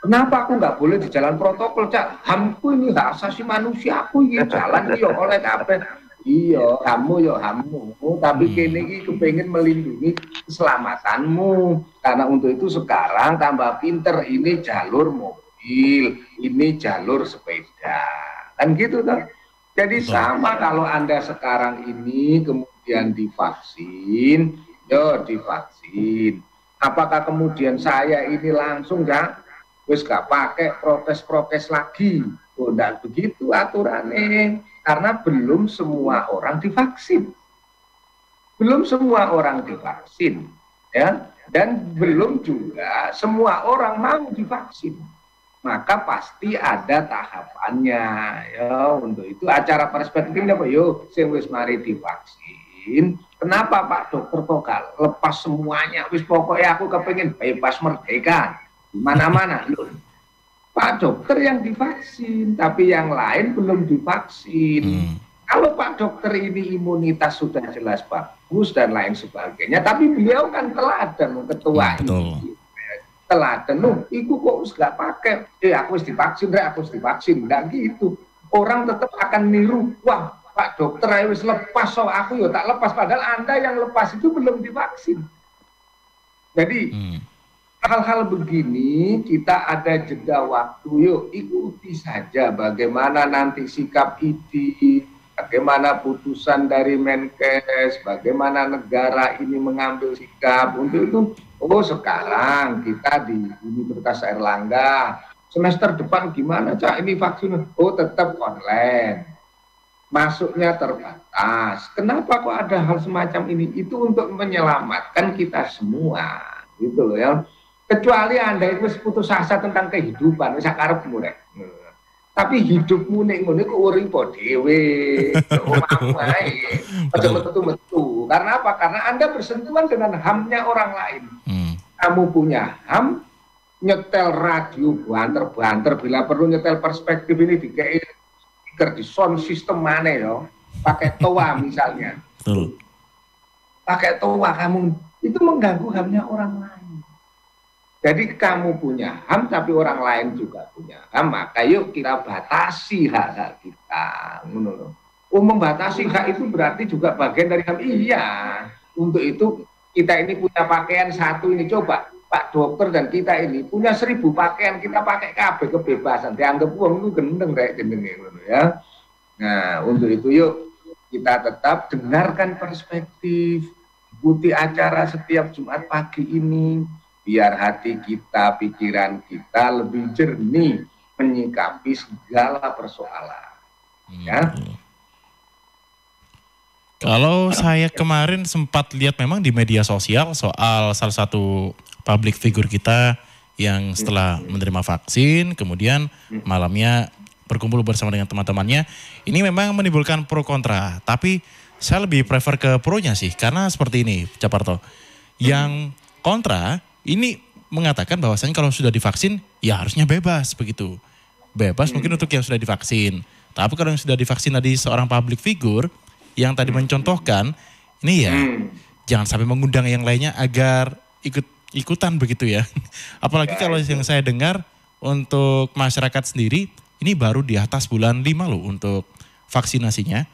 Kenapa aku nggak boleh di jalan protokol, Cak? Hamku ini hak asasi manusiaku ini jalan ini oleh kabeh. Iya, kamu ya kamu. Tapi kini ini kepengen melindungi keselamatanmu. Karena untuk itu sekarang tambah pinter, ini jalur mobil, ini jalur sepeda. Kan gitu kan? Jadi sama kalau Anda sekarang ini kemudian divaksin, yo divaksin. Apakah kemudian saya ini langsung ya wis gak pakai prokes lagi? Oh, enggak begitu aturannya, karena belum semua orang divaksin. Belum semua orang divaksin, ya, dan belum juga semua orang mau divaksin. Maka pasti ada tahapannya, ya. Untuk itu acara perspektifnya apa? Yo, sing wis mari divaksin. Kenapa Pak Dokter Tokal lepas semuanya? Wis pokoknya aku kepengen bebas merdeka. Mana-mana loh. Pak dokter yang divaksin, tapi yang lain belum divaksin. Kalau Pak dokter ini imunitas sudah jelas bagus dan lain sebagainya, tapi beliau kan teladan ketua ini. Teladan, iku kok nggak pakai? Aku harus divaksin, aku harus divaksin, nggak gitu. Orang tetap akan niru, wah Pak dokter harus lepas, so aku ya tak lepas. Padahal Anda yang lepas itu belum divaksin. Jadi hal-hal begini kita ada jeda waktu, yuk ikuti saja bagaimana nanti sikap ID, bagaimana putusan dari Menkes, bagaimana negara ini mengambil sikap. Untuk itu, sekarang kita di Universitas Airlangga, semester depan gimana Cak ini vaksin? Tetap online, masuknya terbatas. Kenapa kok ada hal semacam ini? Itu untuk menyelamatkan kita semua, gitu loh ya. Kecuali Anda itu putus asa tentang kehidupan, wis karepmu rek. Tapi hidupmu nek ngono iku urip dhewe. Omahmu ae. Aja metu-metu. Karena apa? Karena Anda bersentuhan dengan HAM-nya orang lain. Kamu punya HAM, nyetel radio banter-banter, bila perlu nyetel perspektif ini dikei di sound system mana ya, pakai toa misalnya. Betul. Pakai toa kamu, itu mengganggu HAM-nya orang lain. Jadi kamu punya HAM tapi orang lain juga punya HAM, maka yuk kita batasi hak-hak kita. Membatasi hak itu berarti juga bagian dari HAM. Iya. Untuk itu kita ini punya pakaian satu ini, coba Pak Dokter dan kita ini punya 1000 pakaian, kita pakai kabeh kebebasan. Dianggap uang itu gendeng kayak gendeng ya. Nah, untuk itu yuk kita tetap dengarkan perspektif, ikuti acara setiap Jumat pagi ini. Biar hati kita, pikiran kita lebih jernih menyikapi segala persoalan. Ya. Kalau saya kemarin sempat lihat memang di media sosial soal salah satu public figure kita yang setelah menerima vaksin, kemudian malamnya berkumpul bersama dengan teman-temannya. Ini memang menimbulkan pro kontra, tapi saya lebih prefer ke pro-nya sih, karena seperti ini, Caparto. Yang kontra ini mengatakan bahwasanya kalau sudah divaksin ya harusnya bebas begitu. Bebas mungkin untuk yang sudah divaksin. Tapi kalau yang sudah divaksin tadi seorang public figure yang tadi mencontohkan, ini ya jangan sampai mengundang yang lainnya agar ikutan begitu ya. Apalagi kalau yang saya dengar untuk masyarakat sendiri ini baru di atas bulan 5 loh untuk vaksinasinya.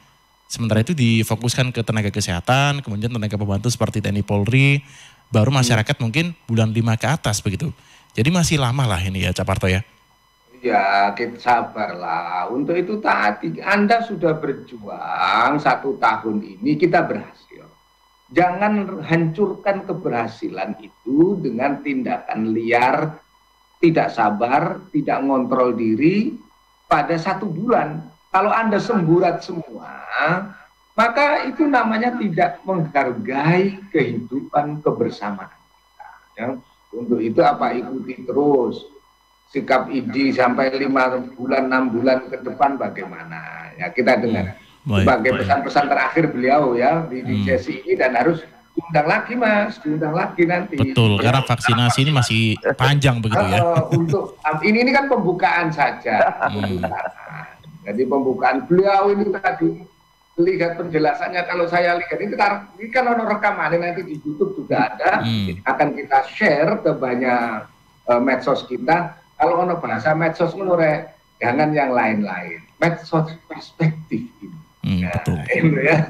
Sementara itu difokuskan ke tenaga kesehatan, kemudian tenaga pembantu seperti TNI Polri, baru masyarakat mungkin bulan 5 ke atas begitu. Jadi masih lama lah ini ya Caparto ya. Ya kita sabarlah. Untuk itu tadi Anda sudah berjuang 1 tahun ini, kita berhasil. Jangan hancurkan keberhasilan itu dengan tindakan liar, tidak sabar, tidak ngontrol diri pada 1 bulan. Kalau Anda semburat semua, maka itu namanya tidak menghargai kehidupan kebersamaan kita. Ya. Untuk itu ikuti terus sikap ID sampai 5 bulan, 6 bulan ke depan bagaimana. Ya kita dengar sebagai pesan-pesan terakhir beliau ya di sesi ini, dan harus diundang lagi Mas, diundang lagi nanti. Betul, karena vaksinasi ini masih panjang begitu ya. Untuk ini kan pembukaan saja. Jadi pembukaan beliau ini tadi. Lihat penjelasannya, kalau saya lihat ini kan ono rekaman nanti di YouTube juga ada, akan kita share ke banyak medsos kita. Kalau ono bahasa medsos menurut jangan yang lain-lain, medsos perspektif ini. Betul. Ya.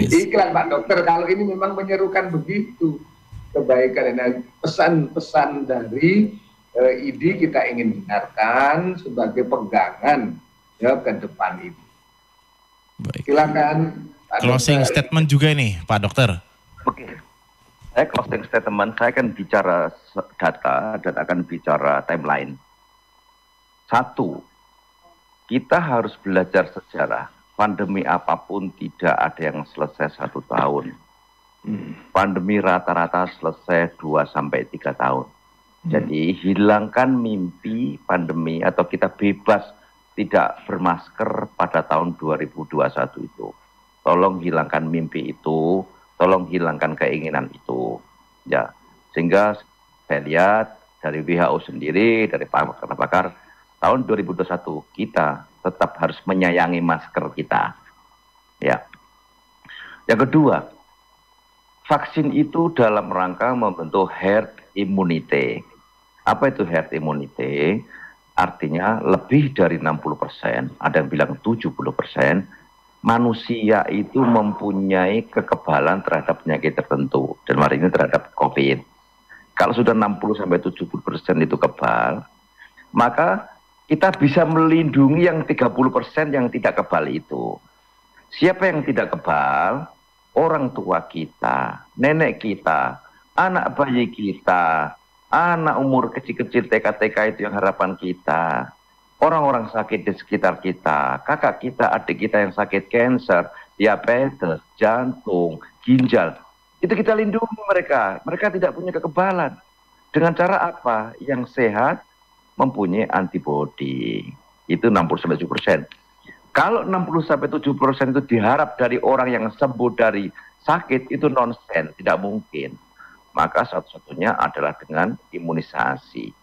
Iklan Pak Dokter kalau ini memang menyerukan begitu kebaikan dan pesan-pesan dari ID kita ingin dengarkan sebagai pegangan ya ke depan ini. Baik. Silakan. Closing statement juga nih Pak Dokter. Oke. Saya closing statement, saya akan bicara data dan akan bicara timeline. 1, kita harus belajar sejarah. Pandemi apapun tidak ada yang selesai 1 tahun. Pandemi rata-rata selesai 2-3 tahun. Jadi hilangkan mimpi pandemi atau kita bebas tidak bermasker pada tahun 2021 itu. Tolong hilangkan mimpi itu, tolong hilangkan keinginan itu. Ya, sehingga saya lihat dari WHO sendiri, dari pakar-pakar, tahun 2021 kita tetap harus menyayangi masker kita. Ya. Yang kedua, vaksin itu dalam rangka membentuk herd immunity. Apa itu herd immunity? Artinya lebih dari 60%, ada yang bilang 70%, manusia itu mempunyai kekebalan terhadap penyakit tertentu, dan hari ini terhadap COVID. Kalau sudah 60-70% itu kebal, maka kita bisa melindungi yang 30% yang tidak kebal itu. Siapa yang tidak kebal? Orang tua kita, nenek kita, anak bayi kita, anak umur kecil-kecil TK-TK itu yang harapan kita. Orang-orang sakit di sekitar kita, kakak kita, adik kita yang sakit kanker, diabetes, jantung, ginjal. Itu kita lindungi mereka. Mereka tidak punya kekebalan. Dengan cara apa? Yang sehat mempunyai antibodi. Itu 60-70%. Kalau 60-70% itu diharap dari orang yang sembuh dari sakit, itu nonsen, tidak mungkin. Maka satu-satunya adalah dengan imunisasi.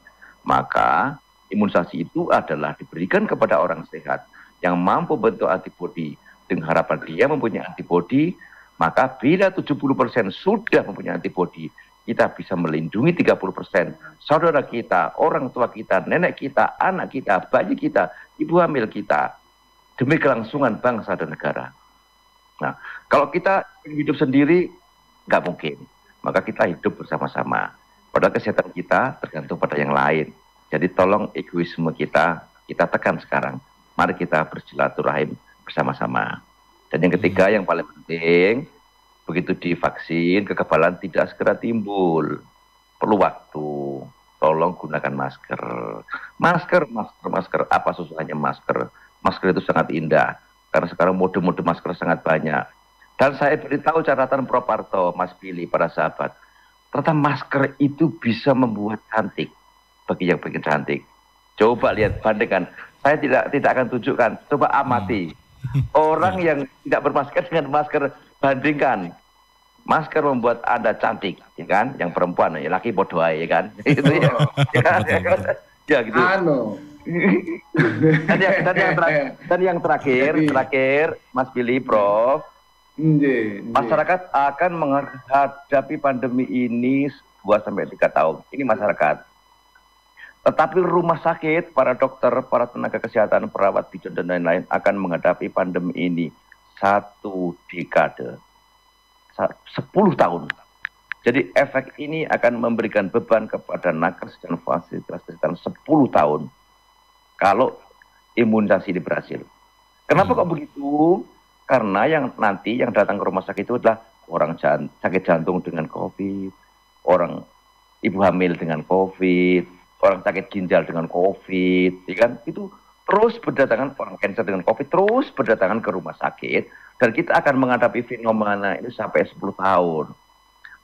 Maka imunisasi itu adalah diberikan kepada orang sehat yang mampu bentuk antibodi. Dengan harapan dia mempunyai antibodi, maka bila 70% sudah mempunyai antibodi, kita bisa melindungi 30%. Saudara kita, orang tua kita, nenek kita, anak kita, bayi kita, ibu hamil kita, demi kelangsungan bangsa dan negara. Nah, kalau kita hidup sendiri, nggak mungkin. Maka kita hidup bersama-sama. Padahal kesehatan kita tergantung pada yang lain. Jadi tolong egoisme kita tekan sekarang. Mari kita bersilaturahim bersama-sama. Dan yang ketiga, yang paling penting, begitu divaksin, kekebalan tidak segera timbul. Perlu waktu. Tolong gunakan masker. Masker. Apa susahnya masker? Masker itu sangat indah. Karena sekarang mode-mode masker sangat banyak. Dan saya beritahu catatan Proparto, Mas Billy, para sahabat. Ternyata masker itu bisa membuat cantik. Bagi yang bikin cantik. Coba lihat, bandingkan. Saya tidak akan tunjukkan. Coba amati. Orang yang tidak bermasker dengan masker, bandingkan. Masker membuat Anda cantik, ya kan? Yang perempuan, ya laki bodoh ya kan? Itu ya. Ya gitu. Dan yang terakhir, Mas Billy, Prof. Masyarakat akan menghadapi pandemi ini 2-3 tahun. Ini masyarakat. Tetapi rumah sakit, para dokter, para tenaga kesehatan, perawat, bidan dan lain-lain akan menghadapi pandemi ini 1 dekade. 10 tahun. Jadi efek ini akan memberikan beban kepada nakes dan fasilitas kesehatan 10 tahun. Kalau imunisasi ini berhasil. Kenapa kok begitu? Karena yang datang ke rumah sakit itu adalah orang sakit jantung dengan COVID, orang ibu hamil dengan COVID, orang sakit ginjal dengan COVID, ya kan? Itu terus berdatangan, orang kanker dengan COVID terus berdatangan ke rumah sakit, dan kita akan menghadapi fenomena ini sampai 10 tahun.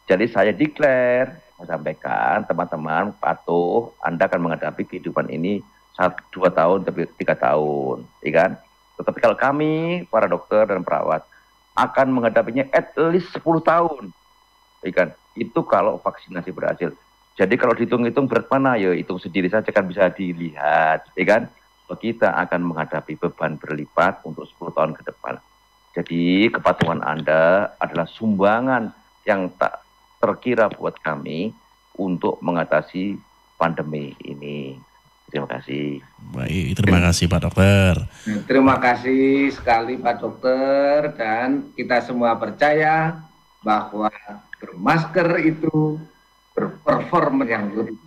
Jadi saya declare, saya sampaikan teman-teman patuh, Anda akan menghadapi kehidupan ini 1-2 tahun, tapi 3 tahun, ya kan? Tetapi kalau kami, para dokter dan perawat, akan menghadapinya at least 10 tahun, ya kan? Itu kalau vaksinasi berhasil. Jadi kalau dihitung-hitung berat mana, ya hitung sendiri saja kan bisa dilihat, ya kan? Kita akan menghadapi beban berlipat untuk 10 tahun ke depan. Jadi kepatuhan Anda adalah sumbangan yang tak terkira buat kami untuk mengatasi pandemi ini. Terima kasih. Baik, terima kasih Pak Dokter. Terima kasih sekali Pak Dokter, dan kita semua percaya bahwa bermasker itu berperform yang lebih.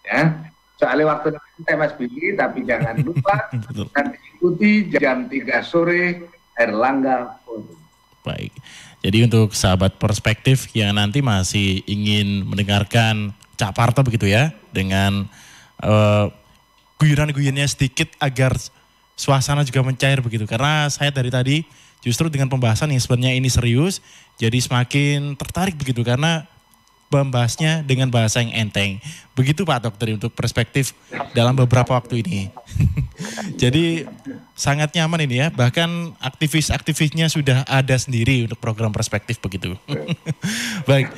Ya, soalnya waktu nanti Mas Billy, tapi jangan lupa nanti ikuti jam 3 sore Erlangga Forum. Baik. Jadi untuk sahabat perspektif yang nanti masih ingin mendengarkan Cak Parto begitu ya, dengan guyonan-guyonnya sedikit agar suasana juga mencair begitu. Karena saya dari tadi justru dengan pembahasan yang sebenarnya ini serius, jadi semakin tertarik begitu karena membahasnya dengan bahasa yang enteng. Begitu Pak Dokter untuk perspektif dalam beberapa waktu ini. Jadi sangat nyaman ini ya, bahkan aktivis-aktivisnya sudah ada sendiri untuk program perspektif begitu. Baik,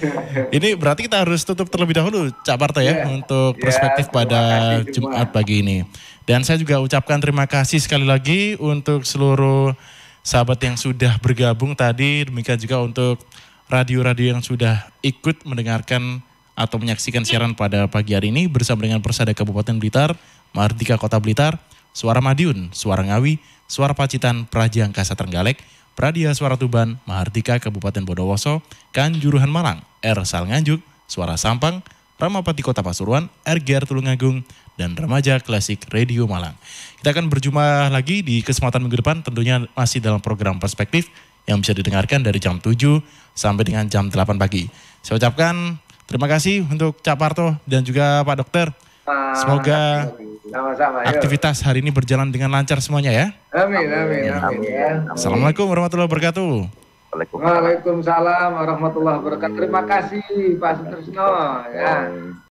ini berarti kita harus tutup terlebih dahulu Cak Parto ya, untuk perspektif pada Jumat pagi ini. Dan saya juga ucapkan terima kasih sekali lagi untuk seluruh sahabat yang sudah bergabung tadi, demikian juga untuk radio-radio yang sudah ikut mendengarkan atau menyaksikan siaran pada pagi hari ini bersama dengan Persada Kabupaten Blitar, Mahardika Kota Blitar, Suara Madiun, Suara Ngawi, Suara Pacitan, Praja Angkasa Trenggalek, Pradia Suara Tuban, Mahardika Kabupaten Bondowoso, Kanjuruhan Malang, Sal Nganjuk, Suara Sampang, Ramapati Kota Pasuruan, RGR Tulungagung, dan Remaja Klasik Radio Malang. Kita akan berjumpa lagi di kesempatan minggu depan, tentunya masih dalam program Perspektif yang bisa didengarkan dari jam 7 sampai dengan jam 8 pagi. Saya ucapkan terima kasih untuk Cak Parto dan juga Pak Dokter. Semoga aktivitas hari ini berjalan dengan lancar semuanya ya. Amin. Assalamualaikum warahmatullahi wabarakatuh. Assalamualaikum. Waalaikumsalam warahmatullahi wabarakatuh. Terima kasih Pak Sutrisno. Ya.